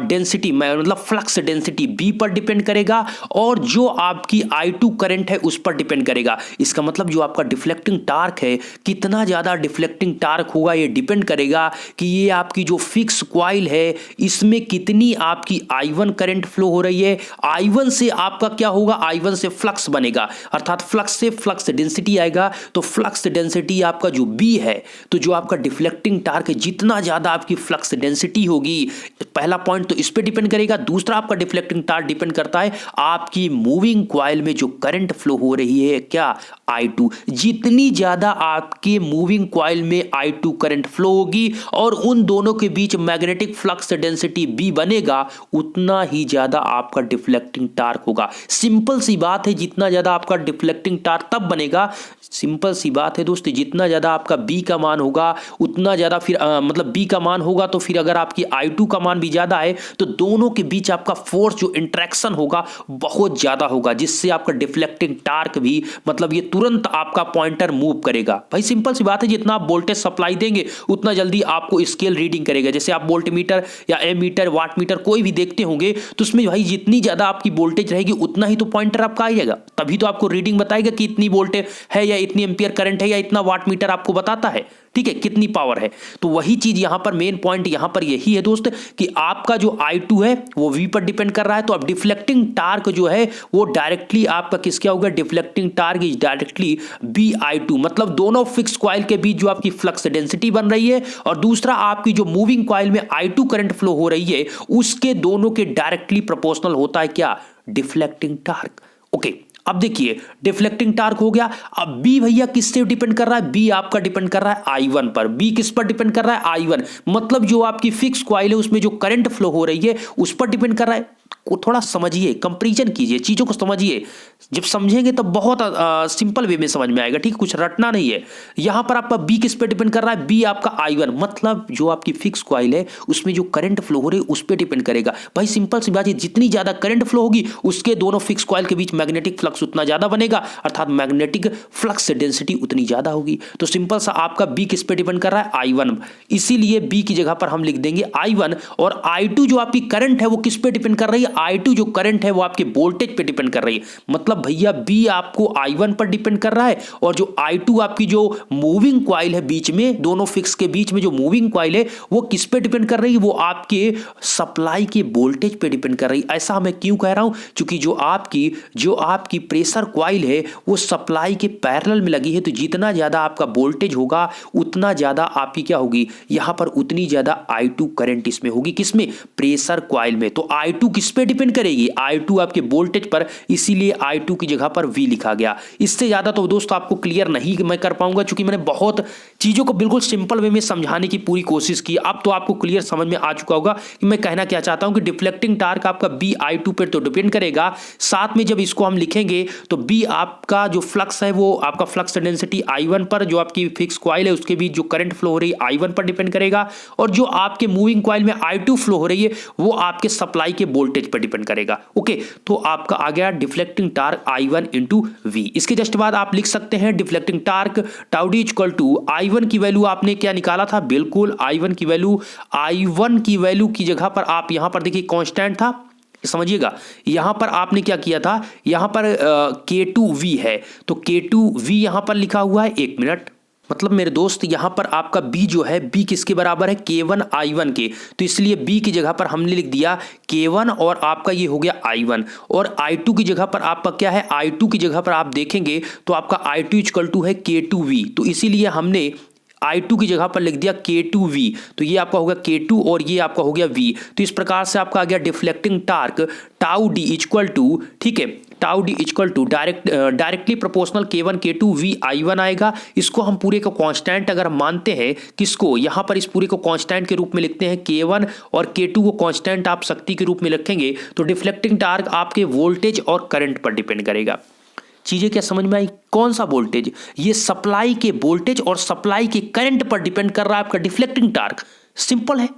S1: डेंसिटी, मतलब फ्लक्स डेंसिटी B पर डिपेंड करेगा, और जो आपकी I2 करंट है उस पर डिपेंड करेगा। इसका मतलब जो आपका डिफ्लेक्टिंग टार्क है, कितना ज्यादा डिफ्लेक्टिंग टार्क होगा, ये डिपेंड करेगा कि ये आपकी जो फिक्स कॉइल है इसमें कितनी आपकी I1 करंट फ्लो हो रही है। I1 से आपका क्या होगा, I1 से फ्लक्स बनेगा, अर्थात फ्लक्स से फ्लक्स डेंसिटी आएगा। तो फ्लक्स डेंसिटी आपका जो B है, तो जो आपका डिफ्लेक्टिंग टार्क है, जितना ज्यादा आपकी फ्लक्स डेंसिटी होगी, पहला पॉइंट तो इस पे डिपेंड करेगा। दूसरा आपका डिफ्लेक्टिंग टार्क डिपेंड करता है आपकी मूविंग कॉइल में जो करंट फ्लो हो रही है, क्या, I2। जितनी ज्यादा आपके मूविंग कॉइल में I2 करंट फ्लो होगी और उन दोनों के बीच मैग्नेटिक फ्लक्स डेंसिटी B बनेगा, उतना ही ज्यादा आपका डिफ्लेक्टिंग टार्क होगा। सिंपल सी बात है, जितना ज्यादा आपका डिफ्लेक्टिंग टार्क तब बनेगा, सिंपल सी बात है दोस्तों, जितना ज्यादा आपका B का मान होगा उतना ज्यादा फिर मतलब B का मान होगा, तो फिर अगर आपकी I2 का मान भी ज्यादा है तो दोनों के बीच आपका फोर्स जो इंटरेक्शन होगा बहुत ज्यादा होगा, जिससे आपका डिफ्लेक्टिंग टार्क भी, मतलब ये तुरंत आपका पॉइंटर मूव करेगा। भाई सिंपल सी बात है, जितना आप वोल्टेज सप्लाई देंगे उतना जल्दी आपको स्केल रीडिंग करेगा। जैसे आप वोल्ट मीटर या एमीटर, वाट मीटर कोई भी देखते होंगे, तो उसमें भाई जितनी ज्यादा आपकी वोल्टेज रहेगी उतना ही तो पॉइंटर आपका आएगा, तभी तो आपको रीडिंग बताएगा कि इतनी वोल्टेज है या इतनी एम्पियर करंट है या इतना वाट मीटर आपको बताता है, ठीक है, कितनी पावर है। तो वही चीज यहां पर मेन पॉइंट यहां पर यही है दोस्त कि आपका जो I2 है वो V पर डिपेंड कर रहा है। तो अब डिफ्लेक्टिंग टार्क जो है वो डायरेक्टली आपका किसके होगा, deflecting torque is directly BI2, मतलब दोनों फिक्स कॉइल के बीच जो आपकी फ्लक्स डेंसिटी बन रही है और दूसरा आपकी जो मूविंग कॉइल में I2 करंट फ्लो हो रही है उसके दोनों के डायरेक्टली प्रोपोर्शनल होता है क्या, डिफ्लेक्टिंग टार्क। ओके, अब देखिए डिफ्लेक्टिंग टार्क हो गया। अब बी भैया किससे डिपेंड कर रहा है, बी आपका डिपेंड कर रहा है I1 पर। बी किस पर डिपेंड कर रहा है, I1, मतलब जो आपकी फिक्स कॉइल है उसमें जो करंट फ्लो हो रही है उस पर डिपेंड कर रहा है। को थोड़ा समझिए, कंपैरिजन कीजिए, चीजों को समझिए, जब समझेंगे तो बहुत सिंपल वे में समझ में आएगा, ठीक, कुछ रटना नहीं है। यहां पर आपका बी किस पे डिपेंड कर रहा है, बी आपका I1, मतलब जो आपकी फिक्स कॉइल है उसमें जो करंट फ्लो हो रही है उस पे डिपेंड करेगा। भाई सिंपल सी बात है, जितनी ज्यादा करंट फ्लो होगी उसके दोनों फिक्स कॉइल के बीच मैग्नेटिक फ्लक्स उतना ज्यादा बनेगा, अर्थात मैग्नेटिक फ्लक्स डेंसिटी उतनी ज्यादा होगी। तो सिंपल सा आपका बी किस पे डिपेंड कर रहा है, I1, इसीलिए बी की जगह पर हम लिख देंगे I1। और I2 जो आपकी करंट है वो किस पे डिपेंड कर रही है, I2 जो करंट है वो आपके वोल्टेज पे डिपेंड कर रही है, मतलब भैया बी आपको I1 पर डिपेंड कर रहा है और जो I2 आपकी जो मूविंग कॉइल है बीच में, दोनों फिक्स के बीच में जो मूविंग कॉइल है वो किस पे डिपेंड कर रही है, वो आपके सप्लाई के वोल्टेज पे डिपेंड कर रही है। ऐसा मैं क्यों कह रहा हूं, क्योंकि जो आपकी प्रेशर कॉइल है वो सप्लाई के पैरेलल में लगी है, तो जितना ज्यादा आपका वोल्टेज होगा उतना ज्यादा आपकी क्या होगी, यहां पर उतनी ज्यादा I2 करंट इसमें होगी, किसमें, प्रेशर कॉइल में। तो I2 किस पे डिपेंड करेगी, I2 आपके वोल्टेज पर, इसीलिए I2 की जगह पर V लिखा गया। इससे ज्यादा तो दोस्तों आपको क्लियर नहीं मैं कर पाऊंगा, क्योंकि मैंने बहुत चीजों को बिल्कुल सिंपल वे में समझाने की पूरी कोशिश की। अब तो आपको क्लियर समझ में आ चुका होगा कि मैं कहना क्या चाहता हूं कि डिफ्लेक्टिंग टार्क आपका BI2 पर तो डिपेंड करेगा, साथ में जब इसको हम लिखेंगे तो B आपका जो फ्लक्स है वो आपका फ्लक्स डेंसिटी I1 पर, जो आपकी फिक्स कॉइल है उसके बीच जो करंट फ्लो हो रही है I1 पर डिपेंड करेगा, और जो आपके मूविंग कॉइल में I2 फ्लो हो रही है वो आपके सप्लाई के वोल्टेज पर डिपेंड करेगा। ओके, तो आपका आ गया deflecting torque I1 into V। इसके जस्ट बाद आप लिख सकते हैं deflecting torque tau D equal to I1 की वैल्यू आपने क्या निकाला था, बिल्कुल I1 की वैल्यू की जगह पर आप यहां पर देखिए कांस्टेंट था, समझिएगा, यहां पर आपने क्या किया था, यहां पर K2V है तो K2V यहां पर लिखा हुआ है, एक मिनट, मतलब मेरे दोस्त यहां पर आपका B जो है, B किसके बराबर है, K1 I1 के, तो इसलिए B की जगह पर हमने लिख दिया K1 और आपका ये हो गया I1। और I2 की जगह पर आपका क्या है, I2 की जगह पर आप देखेंगे तो आपका I2 इक्वल टू है K2V, तो इसीलिए हमने I2 की जगह पर लिख दिया K2V, तो ये आपका होगा K2 और ये आपका हो गया V। तो इस प्रकार से आपका आ गया deflecting torque tau D equal to, ठीक है, tau D equal to directly proportional K1 K2 V I1 आएगा। इसको हम पूरे को कांस्टेंट अगर मानते हैं, किसको, यहां पर इस पूरे को कांस्टेंट के रूप में लिखते हैं, K1 और K2 को कांस्टेंट आप शक्ति के रूप में रखेंगे, तो डिफ्लेक्टिंग टार्क आपके वोल्टेज और करंट पर डिपेंड करेगा। चीजें क्या समझ में आई, कौन सा वोल्टेज, ये सप्लाई के वोल्टेज और सप्लाई के करंट पर डिपेंड कर रहा है आपका डिफ्लेक्टिंग टार्क, सिंपल है।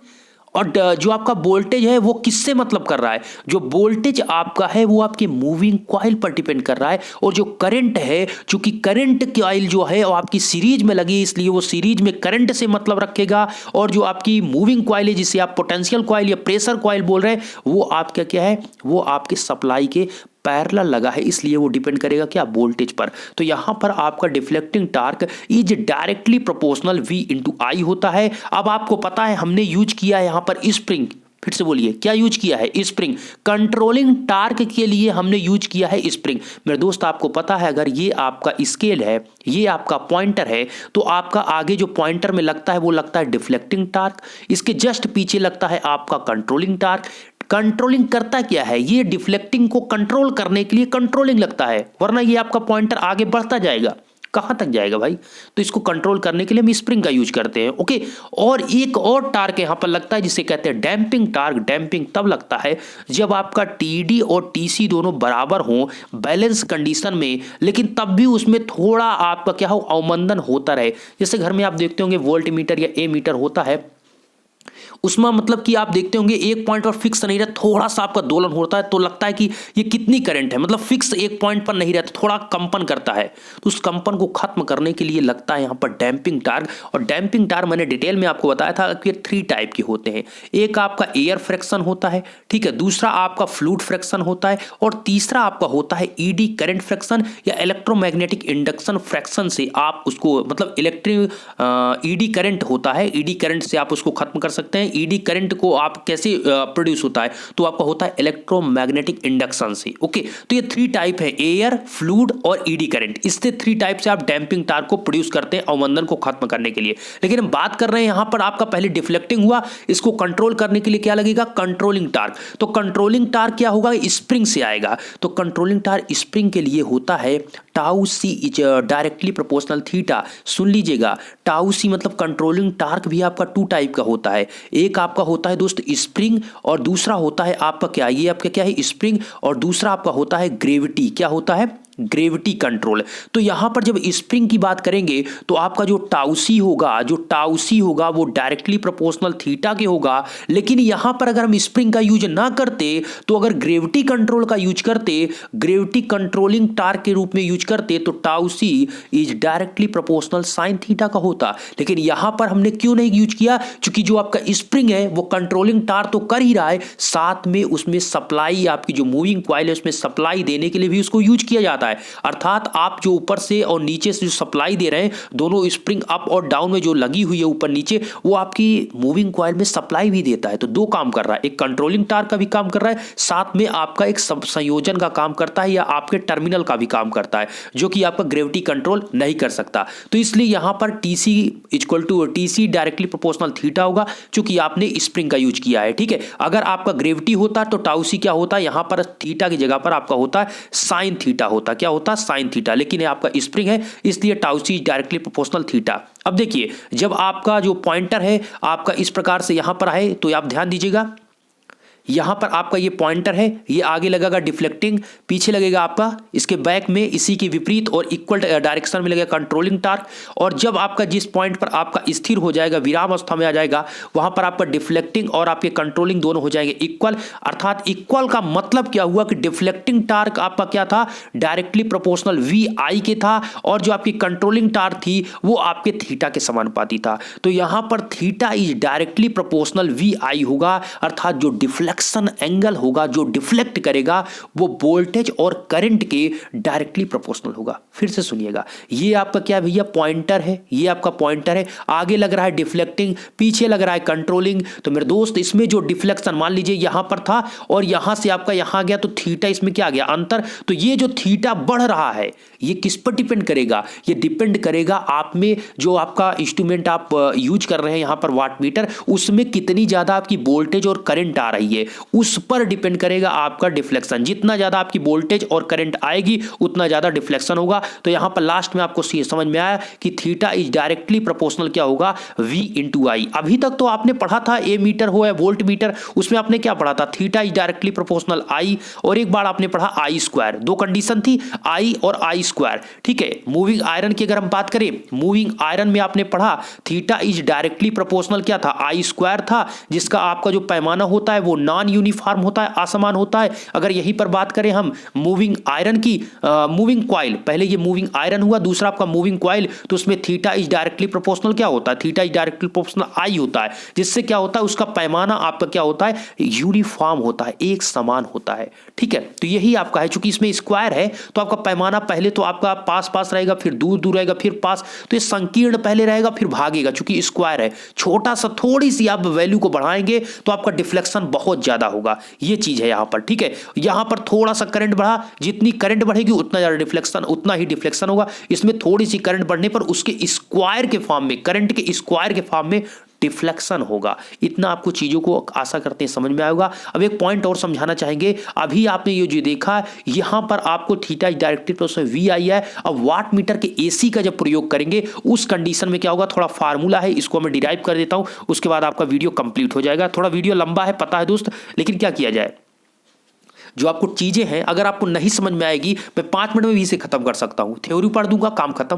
S1: और जो आपका वोल्टेज है वो किससे मतलब कर रहा है, जो वोल्टेज आपका है वो आपके मूविंग कॉइल पर डिपेंड कर रहा है, और जो करंट है, चूंकि करंट कॉइल जो है वो आपकी सीरीज में लगी है इसलिए वो सीरीज में करंट से मतलब रखेगा, और जो आपकी मूविंग कॉइल है जिसे आप पोटेंशियल कॉइल या प्रेशर कॉइल बोल रहे हैं वो आपका क्या है, वो आपके सप्लाई के पैरेलल लगा है, इसलिए वो डिपेंड करेगा क्या, वोल्टेज पर। तो यहां पर आपका deflecting torque is directly proportional V into I होता है। अब आपको पता है हमने यूज किया है यहां पर स्प्रिंग, फिर से बोलिए क्या यूज किया है, स्प्रिंग, कंट्रोलिंग टार्क के लिए हमने यूज किया है स्प्रिंग। मेरे दोस्त आपको पता है अगर ये आपका स्केल है, ये आपका पॉइंटर है, तो आपका आगे जो पॉइंटर में लगता है वो लगता है डिफ्लेक्टिंग टार्क, इसके जस्ट पीछे लगता है आपका कंट्रोलिंग टार्क। कंट्रोलिंग करता क्या है, ये डिफ्लेक्टिंग को कंट्रोल करने के लिए कंट्रोलिंग लगता है, वरना ये आपका पॉइंटर आगे बढ़ता जाएगा, कहां तक जाएगा भाई, तो इसको कंट्रोल करने के लिए हम स्प्रिंग का यूज करते हैं। ओके, और एक और टार्क यहां पर लगता है जिसे कहते हैं डैम्पिंग टार्क। डैम्पिंग तब लगता है जब आपका TD और TC दोनों बराबर हो बैलेंस कंडीशन में, लेकिन तब भी उसमें थोड़ा आपका क्या हो, अवमंदन होता रहे। जैसे घर में आप देखते होंगे वोल्ट मीटर या ए मीटर होता है, उसमें मतलब कि आप देखते होंगे एक पॉइंट पर फिक्स नहीं रहता, थोड़ा सा आपका दोलन होता है तो लगता है कि ये कितनी करंट है, मतलब फिक्स एक पॉइंट पर नहीं रहता, थोड़ा कंपन करता है। तो उस कंपन को खत्म करने के लिए लगता है यहाँ पर डैम्पिंग टार्क। और डैम्पिंग टार्क मैंने डिटेल में आपको बताया था कि 3 टाइप के होते हैं। एक आपका एयर फ्रैक्शन होता है, ठीक है, दूसरा आपका फ्लूइड फ्रैक्शन होता है, और तीसरा आपका होता है ईडी करंट फ्रैक्शन या इलेक्ट्रोमैग्नेटिक इंडक्शन फ्रैक्शन से आप उसको मतलब इलेक्ट्रिक ईडी करंट होता है, ईडी करंट से आप उसको खत्म कर सकते हैं। ईडी करंट को आप कैसे प्रोड्यूस होता है, तो आपका होता है इलेक्ट्रोमैग्नेटिक इंडक्शन से। ओके, तो ये 3 टाइप है, एयर, फ्लूइड और ईडी करंट। इससे 3 टाइप से आप डैम्पिंग टार्क को प्रोड्यूस करते हैं अवमंदन को खत्म करने के लिए। लेकिन हम बात कर रहे हैं यहां पर आपका पहले डिफ्लेक्टिंग हुआ, इसको कंट्रोल करने के लिए क्या लगेगा, कंट्रोलिंग टार्क। तो कंट्रोलिंग टार्क क्या होगा, स्प्रिंग से आएगा। तो कंट्रोलिंग टार्क स्प्रिंग के लिए होता है tau C is directly proportional theta. सुन लीजिएगा, टाउ सी मतलब कंट्रोलिंग टार्क भी आपका 2 टाइप का होता है। एक आपका होता है दोस्त स्प्रिंग, और दूसरा होता है आपका क्या, ये आपका क्या है, स्प्रिंग, और दूसरा आपका होता है ग्रेविटी। क्या होता है, ग्रेविटी कंट्रोल। तो यहां पर जब स्प्रिंग की बात करेंगे तो आपका जो टाउसी होगा वो डायरेक्टली प्रोपोर्शनल थीटा के होगा। लेकिन यहां पर अगर हम स्प्रिंग का यूज ना करते, तो अगर ग्रेविटी कंट्रोल का यूज करते, ग्रेविटी कंट्रोलिंग टार्क के रूप में यूज करते, तो टाउसी is directly proportional sine theta का होता। लेकिन यहां पर हमने क्यों नहीं यूज किया, क्योंकि जो आपका स्प्रिंग है वो कंट्रोलिंग टार्क तो कर ही रहा है, साथ में उसमें सप्लाई, आपकी जो मूविंग कॉइल है उसमें सप्लाई देने के लिए भी उसको यूज किया जाता है। अर्थात आप जो ऊपर से और नीचे से जो सप्लाई दे रहे हैं, दोनों स्प्रिंग अप और डाउन में जो लगी हुई है ऊपर नीचे, वो आपकी मूविंग कॉइल में सप्लाई भी देता है। तो 2 काम कर रहा है, एक कंट्रोलिंग टार्क का भी काम कर रहा है, साथ में आपका एक संयोजन का काम करता है या आपके टर्मिनल का भी काम करता है, जो कि आपका ग्रेविटी कंट्रोल नहीं कर सकता। तो इसलिए यहां पर TC equal to TC directly proportional theta होगा, चूंकि आपने स्प्रिंग का यूज किया है। ठीक है, अगर आपका ग्रेविटी होता तो टाउ सी क्या होता, यहां पर थीटा की जगह पर आपका होता है साइन थीटा होता। क्या होता, साइन थीटा। लेकिन ये आपका स्प्रिंग है, इसलिए tau see directly proportional theta. अब देखिए, जब आपका जो पॉइंटर है आपका इस प्रकार से यहां पर आए, तो आप ध्यान दीजिएगा, यहां पर आपका ये पॉइंटर है, ये आगे लगेगा डिफ्लेक्टिंग, पीछे लगेगा आपका इसके बैक में इसी के विपरीत और इक्वल डायरेक्शन में लगेगा कंट्रोलिंग टार्क। और जब आपका जिस पॉइंट पर आपका स्थिर हो जाएगा, विराम अवस्था में आ जाएगा, वहां पर आपका डिफ्लेक्टिंग और आपके कंट्रोलिंग दोनों हो जाएंगे इक्वल। अर्थात इक्वल का मतलब क्या हुआ कि डिफ्लेक्टिंग टार्क आपका क्या था, डायरेक्टली प्रोपोर्शनल वी आई के था, और जो आपकी कंट्रोलिंग टार्क थी वो आपके थीटा के समानुपाती था। तो यहां पर theta is directly proportional V I होगा, अर्थात जो डिफ्लेक्शन एंगल होगा, जो डिफ्लेक्ट करेगा, वो वोल्टेज और करंट के डायरेक्टली प्रोपोर्शनल होगा। फिर से सुनिएगा, ये आपका क्या भैया, पॉइंटर है, ये आपका पॉइंटर है, आगे लग रहा है डिफ्लेक्टिंग, पीछे लग रहा है कंट्रोलिंग। तो मेरे दोस्त, इसमें जो डिफ्लेक्शन मान लीजिए यहां पर था और यहां से आपका यहां गया, तो थीटा इसमें क्या आ गया, अंतर। तो ये जो थीटा बढ़ रहा है, ये किस पर डिपेंड करेगा, ये डिपेंड करेगा आप में जो आपका इंस्ट्रूमेंट आप यूज कर रहे हैं यहां पर वाट मीटर, उसमें कितनी ज्यादा आपकी वोल्टेज और करंट आ रही है, उस पर डिपेंड करेगा आपका डिफ्लेक्शन। जितना ज्यादा आपकी वोल्टेज और करंट आएगी, उतना ज्यादा डिफ्लेक्शन होगा। तो यहां पर लास्ट में आपको समझ में आया कि थीटा इज डायरेक्टली प्रोपोर्शनल क्या होगा, V इंटू आई। अभी तक तो आपने पढ़ा था ए मीटर हो या वोल्ट मीटर, उसमें आपने क्या पढ़ा था, थीटा इज डायरेक्टली प्रोपोर्शनल आई, और एक बार आपने पढ़ा आई स्क्वायर। 2 कंडीशन थी, आई और आई स्क्वायर। ठीक है, मूविंग आयरन की अगर हम बात करें, मूविंग आयरन में आपने पढ़ा थीटा इज डायरेक्टली प्रोपोर्शनल क्या था, आई स्क्वायर था, जिसका आपका जो पैमाना होता है वो नॉन यूनिफॉर्म होता है, असमान होता है। अगर यहीं पर बात करें हम मूविंग आयरन की, मूविंग कॉइल, पहले ये मूविंग आयरन हुआ, दूसरा आपका मूविंग कॉइल, तो उसमें थीटा इज डायरेक्टली प्रोपोर्शनल क्या होता है, थीटा इज डायरेक्टली प्रोपोर्शनल आई होता है, जिससे क्या होता है, उसका पैमाना आपका क्या होता है, यूनिफॉर्म होता है, एक समान होता है। ठीक है, तो यही आपका है, चूंकि इसमें स्क्वायर है तो आपका पैमाना पहले तो आपका पास पास रहेगा, फिर दूर दूर रहेगा, फिर पास, तो ये संकीर्ण पहले रहेगा फिर भागेगा, चूंकि स्क्वायर है। छोटा सा थोड़ी सी आप वैल्यू को बढ़ाएंगे तो आपका डिफ्लेक्शन बहुत ज्यादा होगा, ये चीज है यहां पर। ठीक है, यहां पर थोड़ा सा करंट बढ़ा, जितनी करंट बढ़ेगी उतना ज्यादा डिफ्लेक्शन, उतना ही डिफ्लेक्शन होगा। इसमें थोड़ी सी करंट बढ़ने पर उसके स्क्वायर के फॉर्म में, करंट के स्क्वायर के फॉर्म में डिफ्लेक्शन होगा। इतना आपको चीजों को आशा करते हैं समझ में आएगा। अब एक पॉइंट और समझाना चाहेंगे, अभी आपने ये जो देखा, यहां पर आपको थीटा डायरेक्टली प्रोपोर्शनल वी आई है। अब वाट मीटर के एसी का जब प्रयोग करेंगे, उस कंडीशन में क्या होगा, थोड़ा फार्मूला है, इसको मैं डिराइव कर देता हूं, उसके बाद आपका वीडियो कंप्लीट हो जाएगा। थोड़ा वीडियो लंबा है, पता है दोस्त, लेकिन क्या किया जाए, जो आपको चीजें हैं अगर आपको नहीं समझ में आएगी, मैं 5 मिनट में भी इसे खत्म कर सकता हूँ, थ्योरी पढ़ दूंगा, काम खत्म,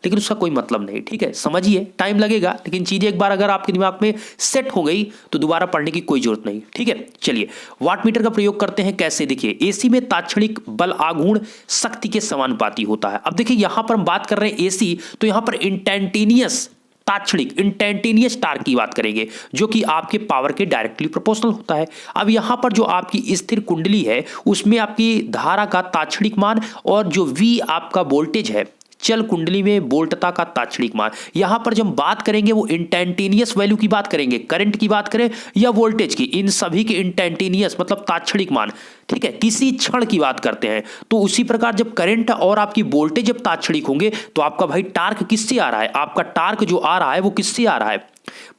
S1: लेकिन उसका कोई मतलब नहीं। ठीक है, समझिए, टाइम लगेगा, लेकिन चीजें एक बार अगर आपके दिमाग में सेट हो गई तो दोबारा पढ़ने की कोई जरूरत नहीं। ठीक है, चलिए वाट मीटर का प्रयोग करते हैं। कैसे? देखिए, एसी में तात्क्षणिक बल आघूर्ण शक्ति के समानुपाती होता है। अब देखिए यहां पर हम बात कर रहे हैं एसी, तो यहां पर इंस्टैन्टेनियस तात्क्षणिक इंस्टैन्टेनियस टार्क की बात करेंगे, जो कि आपके पावर के डायरेक्टली प्रोपोर्शनल होता है। अब यहां पर जो आपकी स्थिर कुंडली है उसमें आपकी धारा का तात्क्षणिक मान और जो V आपका वोल्टेज है, चल कुंडली में वोल्टता का तात्क्षणिक मान, यहां पर जब बात करेंगे वो इंस्टैन्टेनियस वैल्यू की बात करेंगे, करंट की बात करें या वोल्टेज की, इन सभी के इंस्टैन्टेनियस मतलब तात्क्षणिक मान। ठीक है, किसी क्षण की बात करते हैं। तो उसी प्रकार जब करंट और आपकी वोल्टेज जब तात्क्षणिक होंगे तो आपका भाई टार्क किससे आ रहा है? आपका टार्क जो आ रहा है वो किससे आ रहा है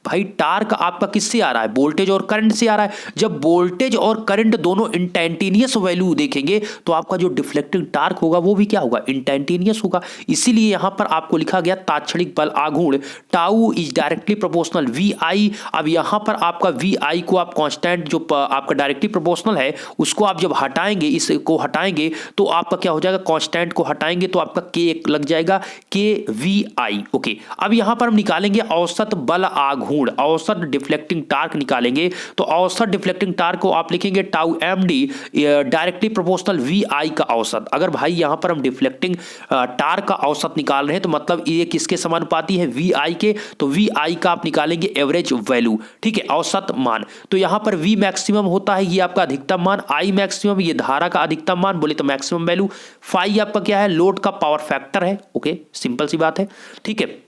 S1: भाई? टार्क आपका किससे आ रहा है? वोल्टेज और करंट से आ रहा है। जब वोल्टेज और करंट दोनों इंस्टैन्टेनियस वैल्यू देखेंगे तो आपका जो डिफ्लेक्टिंग टार्क होगा वो भी क्या होगा? इंस्टैन्टेनियस होगा। इसीलिए यहां पर आपको लिखा गया तात्क्षणिक बल आघूर्ण tau is directly proportional V I. अब यहां पर आपका वी आई को आप कांस्टेंट जो आपका डायरेक्टली प्रोपोर्शनल है उसको आप जब हटाएंगे, इसको हटाएंगे तो आपका क्या हो जाएगा? कांस्टेंट को हटाएंगे तो आपका के लग जाएगा, के वी आई। ओके, अब यहां पर हम निकालेंगे औसत बल आघूर्ण, औसत डिफ्लेक्टिंग टार्क निकालेंगे। तो औसत डिफ्लेक्टिंग टार्क को आप लिखेंगे tau M D directly proportional V I का औसत। अगर भाई यहां पर हम डिफ्लेक्टिंग टार्क का औसत निकाल रहे हैं तो मतलब ये किसके समानुपाती है? वी आई के। तो वी आई का आप निकालेंगे एवरेज वैल्यू। ठीक है, औसत मान। तो यहां पर वी मैक्सिमम होता है ये आपका अधिकतम मान, आई मैक्सिमम ये धारा का अधिकतम मान, बोले तो मैक्सिमम वैल्यू, फाई आपका क्या है? लोड का पावर फैक्टर है। ओके, सिंपल सी बात है। ठीक है,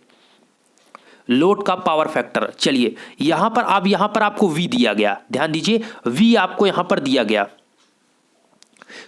S1: लोड का पावर फैक्टर। चलिए यहां पर आपको V दिया गया, ध्यान दीजिए V आपको यहां पर दिया गया।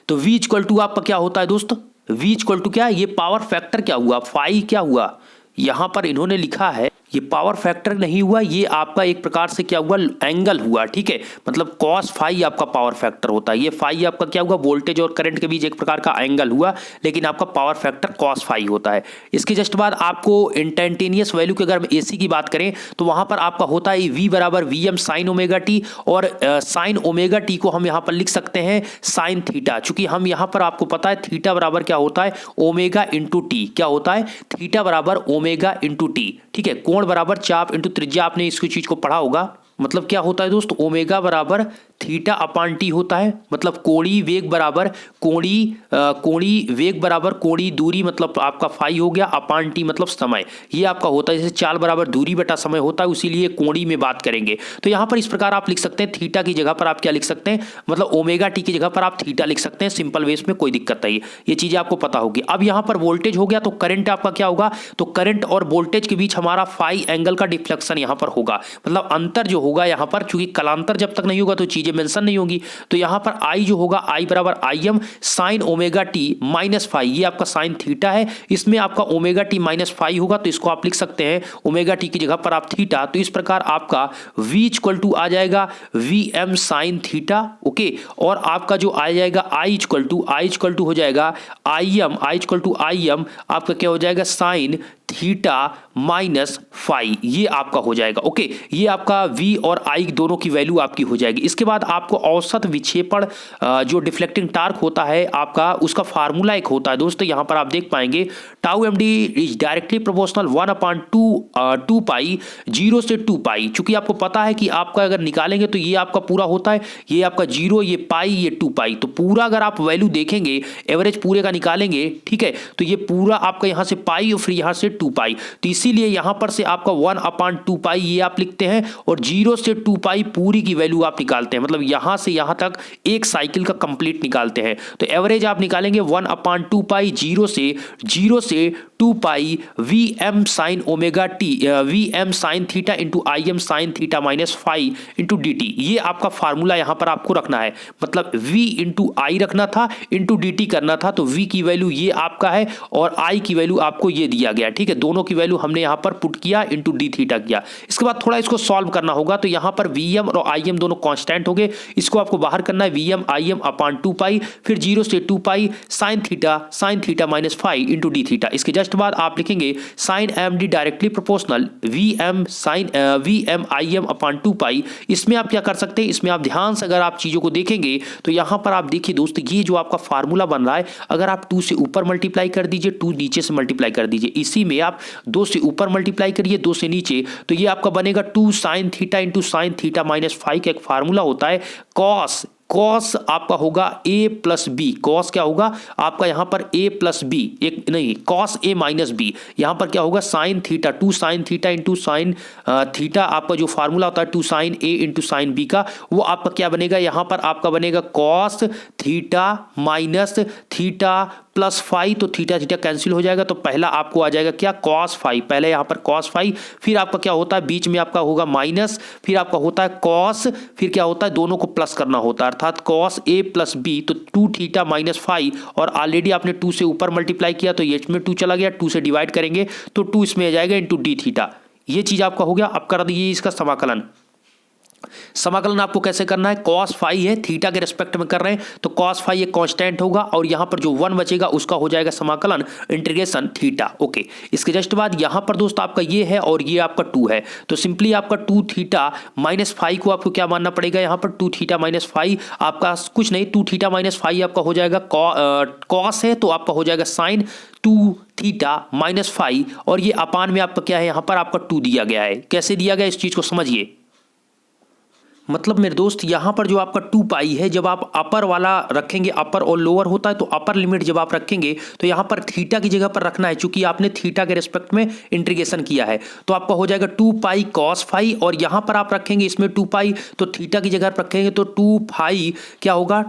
S1: तो V इक्वल टू आपका क्या होता है दोस्त? V इक्वल टू क्या है? ये पावर फैक्टर क्या हुआ? फाई क्या हुआ? यहां पर इन्होंने लिखा है ये पावर फैक्टर नहीं हुआ, ये आपका एक प्रकार से क्या हुआ? एंगल हुआ। ठीक है, मतलब कॉस फाई आपका पावर फैक्टर होता है। ये फाई आपका क्या हुआ? वोल्टेज और करंट के बीच एक प्रकार का एंगल हुआ, लेकिन आपका पावर फैक्टर कॉस फाई होता है। इसके जस्ट बाद आपको इंस्टैन्टेनियस वैल्यू की अगर हम एसी की बात करें तो वहां पर आपका होता है V बराबर VM साइन ओमेगा टी, और साइन ओमेगा टी को हम यहां पर लिख सकते हैं साइन थीटा, चूंकि हम यहां पर आपको पता है थीटा बराबर क्या होता है? Omega into T. क्या होता है? थीटा बराबर ओमेगा इंटू टी। ठीक है, कोण बराबर चाप इंटू त्रिज्या, आपने इसकी चीज को पढ़ा होगा। मतलब क्या होता है दोस्त? ओमेगा बराबर थीटा अपान टी होता है, मतलब कोणीय वेग बराबर कोणीय वेग बराबर कोणीय दूरी, मतलब आपका फाई हो गया, अपान टी मतलब समय। ये आपका होता है, जैसे चाल बराबर दूरी बटा समय होता है, इसीलिए कोणीय में बात करेंगे। तो यहां पर इस प्रकार आप लिख सकते हैं, थीटा की जगह पर आप क्या लिख सकते हैं? मतलब ओमेगा टी की जगह पर आप थीटा लिख सकते हैं, सिंपल वेस में, कोई दिक्कत नहीं। ये चीजें आपको पता होगी। अब यहां पर वोल्टेज हो गया तो करंट आपका क्या होगा? तो करंट और वोल्टेज के बीच हमारा फाई एंगल का डिफ्लेक्शन यहां पर होगा, मतलब अंतर जो होगा यहां पर, चूंकि कलांतर जब तक नहीं होगा तो चीजें मेंशन नहीं होगी। तो यहां पर आई जो होगा, आई बराबर I M sine omega T minus phi, ये आपका साइन थीटा है, इसमें आपका ओमेगा टी माइनस फाई होगा, तो इसको आप लिख सकते हैं ओमेगा टी की जगह पर आप थीटा। तो इस प्रकार आपका V इक्वल टू आ जाएगा VM साइन थीटा। ओके, और आपका जो आ जाएगा I इक्वल टू हो जाएगा I equal to I am आपका क्या हो जाएगा? साइन थीटा माइनस फाई, ये आपका हो जाएगा। ओके, ये आपका V और I दोनों की वैल्यू आपकी हो जाएगी। इसके बाद आपको औसत विक्षेपण जो डिफ्लेक्टिंग टार्क होता है आपका, उसका फार्मूला एक होता है दोस्तों, यहां पर आप देख पाएंगे tau M D is directly proportional 1/2 pi 0 से 2 पाई। चूंकि आपको पता है कि आपका अगर निकालेंगे तो ये आपका पूरा होता है, ये आपका 0, ये पाई, ये 2 पाई। तो पूरा अगर आप वैल्यू देखेंगे, एवरेज पूरे का निकालेंगे, ठीक है, तो ये पूरा आपका यहां से पाई और फिर यहां से 2 पाई। तो इसीलिए यहां पर से आपका 1/2 पाई ये आप लिखते हैं, और 0 से 2 पाई पूरी की वैल्यू आप निकालते हैं, मतलब यहां से यहां तक एक साइकिल का कंप्लीट निकालते हैं। तो एवरेज आप निकालेंगे 1/2 पाई 0 से 2 pi VM sine omega T, VM sine theta into IM sine theta minus phi into DT। ये आपका फार्मूला यहां पर आपको रखना है, मतलब V इंटू I रखना था, इंटू DT करना था। तो V की वैल्यू ये आपका है और I की वैल्यू आपको ये दिया गया, ठीक है। है, दोनों की वैल्यू हमने यहाँ पर पुट किया इंटू डी थीटा किया। इसके बाद थोड़ा इसको सॉल्व करना होगा, तो यहाँ पर वी एम और आई एम दोनों कॉन्स्टेंट हो गए, इसको आपको बाहर करना है V M I M upon 2 pi, फिर 0 से 2 pi sine theta minus five into D theta. इसके जस्ट बाद आप लिखेंगे sine M D directly proportional V M I M upon 2 pi. इसमें आप क्या कर सकते हैं, इसमें आप ध्यान से अगर आप चीज़ों को देखेंगे तो यहाँ पर आप देखिए दोस्त, ये जो आपका फार्मूला बन रहा है, अगर आप 2 से ऊपर मल्टीप्लाई कर दीजिए, 2 नीचे से मल्टीप्लाई कर दीजिए, इसी में आप 2 से ऊपर मल्टीप्लाई करिए, 2 से नीचे, तो ये आपका बनेगा 2 sine theta into sine theta minus 5 का एक फार्मूला होता है कॉस आपका होगा a प्लस बी। कॉस क्या होगा आपका यहाँ पर a प्लस बी, एक नहीं कॉस a माइनस बी। यहाँ पर क्या होगा sine theta, 2 sine theta into sine theta, आपका जो फार्मूला होता है 2 sine a into sine B का, वो आपका क्या बनेगा, यहाँ पर आपका बनेगा cos theta minus theta plus 5, तो थीटा थीटा कैंसिल हो जाएगा, तो पहला आपको आ जाएगा क्या कॉस 5, पहले यहाँ पर कॉस 5, फिर आपका क्या होता है बीच में आपका होगा माइनस, फिर आपका होता है कॉस, फिर क्या होता है दोनों को प्लस करना होता है, अर्थात कॉस a प्लस बी, तो 2 थीटा माइनस 5, और ऑलरेडी आपने 2 से ऊपर मल्टीप्लाई किया तो ये इसमें 2 चला गया, 2 से डिवाइड करेंगे तो 2 इसमें आ जाएगा इंटू डी थीटा। ये चीज आपका हो गया। अब कर दीजिए इसका समाकलन आपको कैसे करना है, cos फाई है, थीटा के रिस्पेक्ट में कर रहे हैं तो cos फाई एक कांस्टेंट होगा, और यहां पर जो 1 बचेगा उसका हो जाएगा समाकलन इंटीग्रेशन थीटा। ओके, इसके जस्ट बाद यहां पर दोस्त आपका ये है और ये आपका 2 है, तो सिंपली आपका 2 थीटा माइनस 5 को आपको क्या मानना पड़ेगा, यहां पर 2 थीटा माइनस 5 आपका कुछ नहीं, 2 थीटा माइनस 5 आपका हो जाएगा कॉस है तो आपका हो जाएगा साइन 2 थीटा माइनस 5, और ये अपान में आपका क्या है, यहां पर आपका 2 दिया गया है। कैसे दिया गया इस चीज को समझिए, मतलब मेरे दोस्त यहाँ पर जो आपका 2 पाई है, जब आप अपर वाला रखेंगे, अपर और लोअर होता है, तो अपर लिमिट जब आप रखेंगे तो यहाँ पर थीटा की जगह पर रखना है, चूंकि आपने थीटा के रिस्पेक्ट में इंटीग्रेशन किया है, तो आपका हो जाएगा 2 पाई कॉस फाई, और यहाँ पर आप रखेंगे इसमें 2 पाई, तो थीटा की जगह रखेंगे तो 2 पाई क्या होगा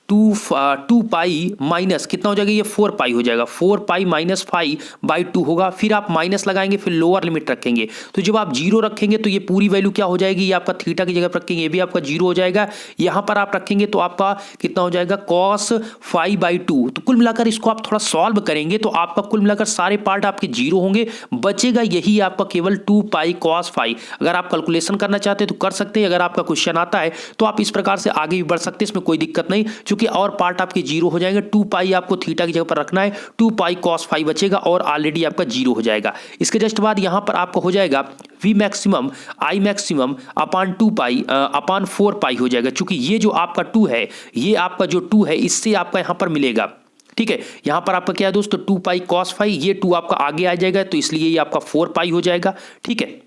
S1: 2 पाई माइनस कितना हो जाएगा, ये 4 पाई हो जाएगा, 4 पाई माइनस 5 बाई 2 होगा, फिर आप माइनस लगाएंगे, फिर लोअर लिमिट रखेंगे, तो जब आप 0 रखेंगे तो ये पूरी वैल्यू क्या हो जाएगी, ये आपका थीटा की जगह पर रखेंगे, ये भी आपका 0 हो जाएगा, यहाँ पर आप रखेंगे तो आपका कितना हो जाएगा कॉस 5 बाई 2। तो कुल मिलाकर इसको आप थोड़ा सॉल्व करेंगे तो आपका कुल मिलाकर सारे पार्ट आपके 0 होंगे, बचेगा यही आपका केवल 2 पाई कॉस 5। अगर आप कैलकुलेशन करना चाहते हैं तो कर सकते हैं, अगर आपका क्वेश्चन आता है तो आप इस प्रकार से आगे भी बढ़ सकते हैं, इसमें कोई दिक्कत नहीं, क्योंकि और पार्ट आपके 0 हो जाएंगे। 2 पाई आपको थीटा की जगह पर रखना है, 2 पाई कॉस 5 बचेगा और ऑलरेडी आपका 0 हो जाएगा। इसके जस्ट बाद यहां पर आपको हो जाएगा वी मैक्सिमम आई मैक्सिमम अपान 2 पाई अपान 4 पाई हो जाएगा, क्योंकि ये जो आपका 2 है, ये आपका जो 2 है इससे आपका यहां पर मिलेगा, ठीक है। यहां पर आपका क्या है दोस्तों 2 पाई कॉस 5, ये 2 आपका आगे आ जाएगा तो इसलिए ये आपका 4 पाई हो जाएगा, ठीक है।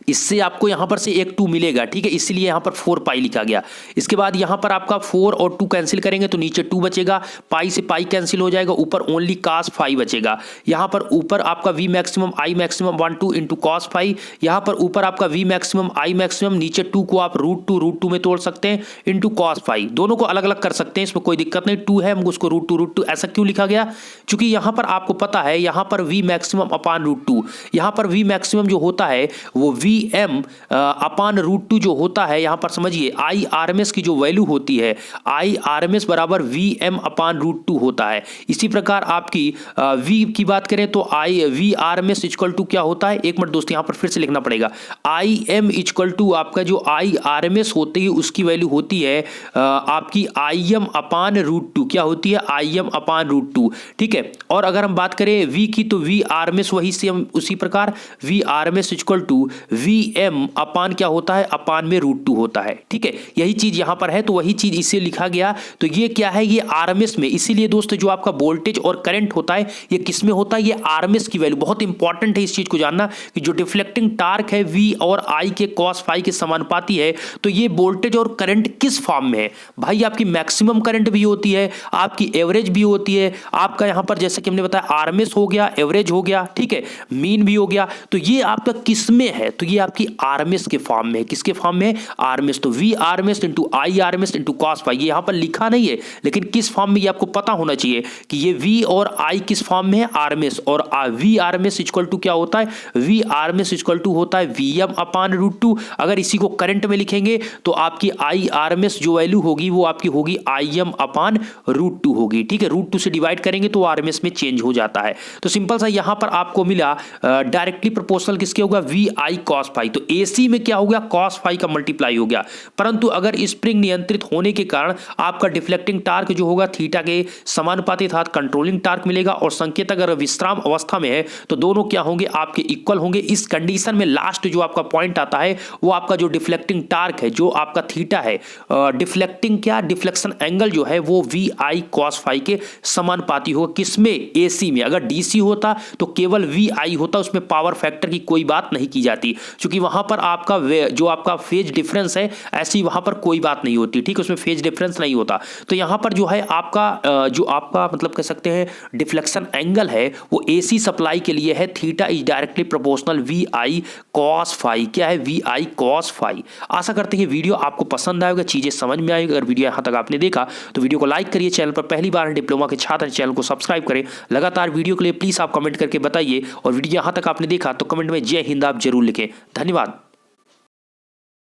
S1: इससे आपको यहां पर से एक 2 मिलेगा, ठीक है, इसलिए यहां पर 4 पाई लिखा गया। इसके बाद यहां पर आपका 4 और 2 कैंसिल करेंगे तो नीचे 2 बचेगा, पाई से पाई कैंसिल हो जाएगा, ऊपर ओनली cos 5 बचेगा। यहां पर ऊपर आपका v maximum I maximum 1 2 into cos 5, यहां पर ऊपर आपका v मैक्सिमम आई मैक्सिमम, नीचे 2 को आप √2 में तोड़ सकते हैं इंटू cos 5, दोनों को अलग अलग कर सकते हैं, इसमें कोई दिक्कत नहीं। 2 है उसको √2 ऐसा क्यों लिखा गया, क्योंकि यहां पर आपको पता है यहां पर v मैक्सिमम अपान √2, यहां पर v मैक्सिमम जो होता है वो Vm अपान √2 जो होता है, यहां पर समझिए आई RMS की जो वैल्यू होती है आई RMS बराबर Vm अपान √2 होता है। इसी प्रकार आपकी V की बात करें तो आई V RMS इक्वल टू क्या होता है, एक मिनट दोस्त यहां पर फिर से लिखना पड़ेगा, Im इक्वल टू आपका जो आई RMS होती है उसकी वैल्यू होती है आपकी Im अपान √2, क्या होती है Im अपान √2, ठीक है। और अगर हम बात करें V की तो V RMS वही सेम उसी प्रकार V RMS equal to Vm upon क्या होता है, अपान में √2 होता है, ठीक है। यही चीज यहां पर है तो वही चीज इसे लिखा गया, तो ये क्या है ये RMS में, इसीलिए दोस्तों जो आपका वोल्टेज और करंट होता है ये किस में होता है, ये RMS की वैल्यू बहुत इंपॉर्टेंट है इस चीज को जानना कि जो डिफ्लेक्टिंग टार्क है V और I के cos फाई के समानुपाती है, तो ये वोल्टेज और करंट किस फॉर्म में है भाई, आपकी मैक्सिमम करंट भी होती है, आपकी एवरेज भी होती है, आपका यहां पर जैसे कि हमने बताया RMS हो गया, एवरेज हो गया, ठीक है, मीन भी हो गया, तो ये आपका किस में है, तो ये आपकी आरएमएस के फॉर्म में है। किसके फॉर्म में है? आरएमएस। तो V RMS into I RMS into cos phi, ये यहाँ पर लिखा नहीं है लेकिन किस फॉर्म में ये आपको पता होना चाहिए कि ये वी और आई किस फॉर्म में है? आरएमएस। और वी आरएमएस इक्वल टू क्या होता है? वी आरएमएस इक्वल टू होता है वीएम अपान √2। अगर इसी को करंट में लिखेंगे तो आपकी आई आरएमएस जो वैल्यू होगी वो आपकी होगी आईएम अपान √2 होगी। ठीक है, √2 से डिवाइड करेंगे तो आरएमएस में चेंज हो जाता है। तो सिंपल सा यहां पर आपको मिला डायरेक्टली प्रोपोर्शनल किसके होगा? V I cos phi. तो एसी में क्या हो गया? कॉस फाई का मल्टीप्लाई हो गया। परंतु अगर स्प्रिंग नियंत्रित होने के कारण आपका डिफ्लेक्टिंग टार्क जो होगा थीटा के समानुपाती अर्थात कंट्रोलिंग टार्क मिलेगा, और संकेत अगर विश्राम अवस्था में है तो दोनों क्या होंगे? आपके इक्वल होंगे। इस कंडीशन में लास्ट जो आपका पॉइंट आता है वो आपका जो डिफ्लेक्टिंग टार्क है, जो आपका थीटा है, डिफ्लेक्टिंग क्या डिफ्लेक्शन एंगल जो है वो वी आई कॉस फाई के समानुपाती होगा। किसमें? एसी में। अगर डीसी होता तो केवल वी आई होता, उसमें पावर फैक्टर की कोई बात नहीं की जाती, क्योंकि वहां पर आपका जो आपका फेज डिफरेंस है ऐसी वहां पर कोई बात नहीं होती। ठीक है, उसमें फेज डिफरेंस नहीं होता। तो यहां पर जो है आपका जो आपका मतलब कह सकते हैं डिफ्लेक्शन एंगल है वो एसी सप्लाई के लिए है। Theta is directly proportional V I cos phi. क्या है? V I cos phi. आशा करते हैं वीडियो आपको पसंद आएगा, चीजें समझ में आएगी। अगर वीडियो यहां तक आपने देखा तो वीडियो को लाइक करिए, चैनल पर पहली बार डिप्लोमा के छात्र चैनल को सब्सक्राइब करें। लगातार वीडियो के लिए प्लीज आप कमेंट करके बताइए, और वीडियो यहां तक आपने देखा तो कमेंट में जय हिंद आप जरूर लिखें। धन्यवाद।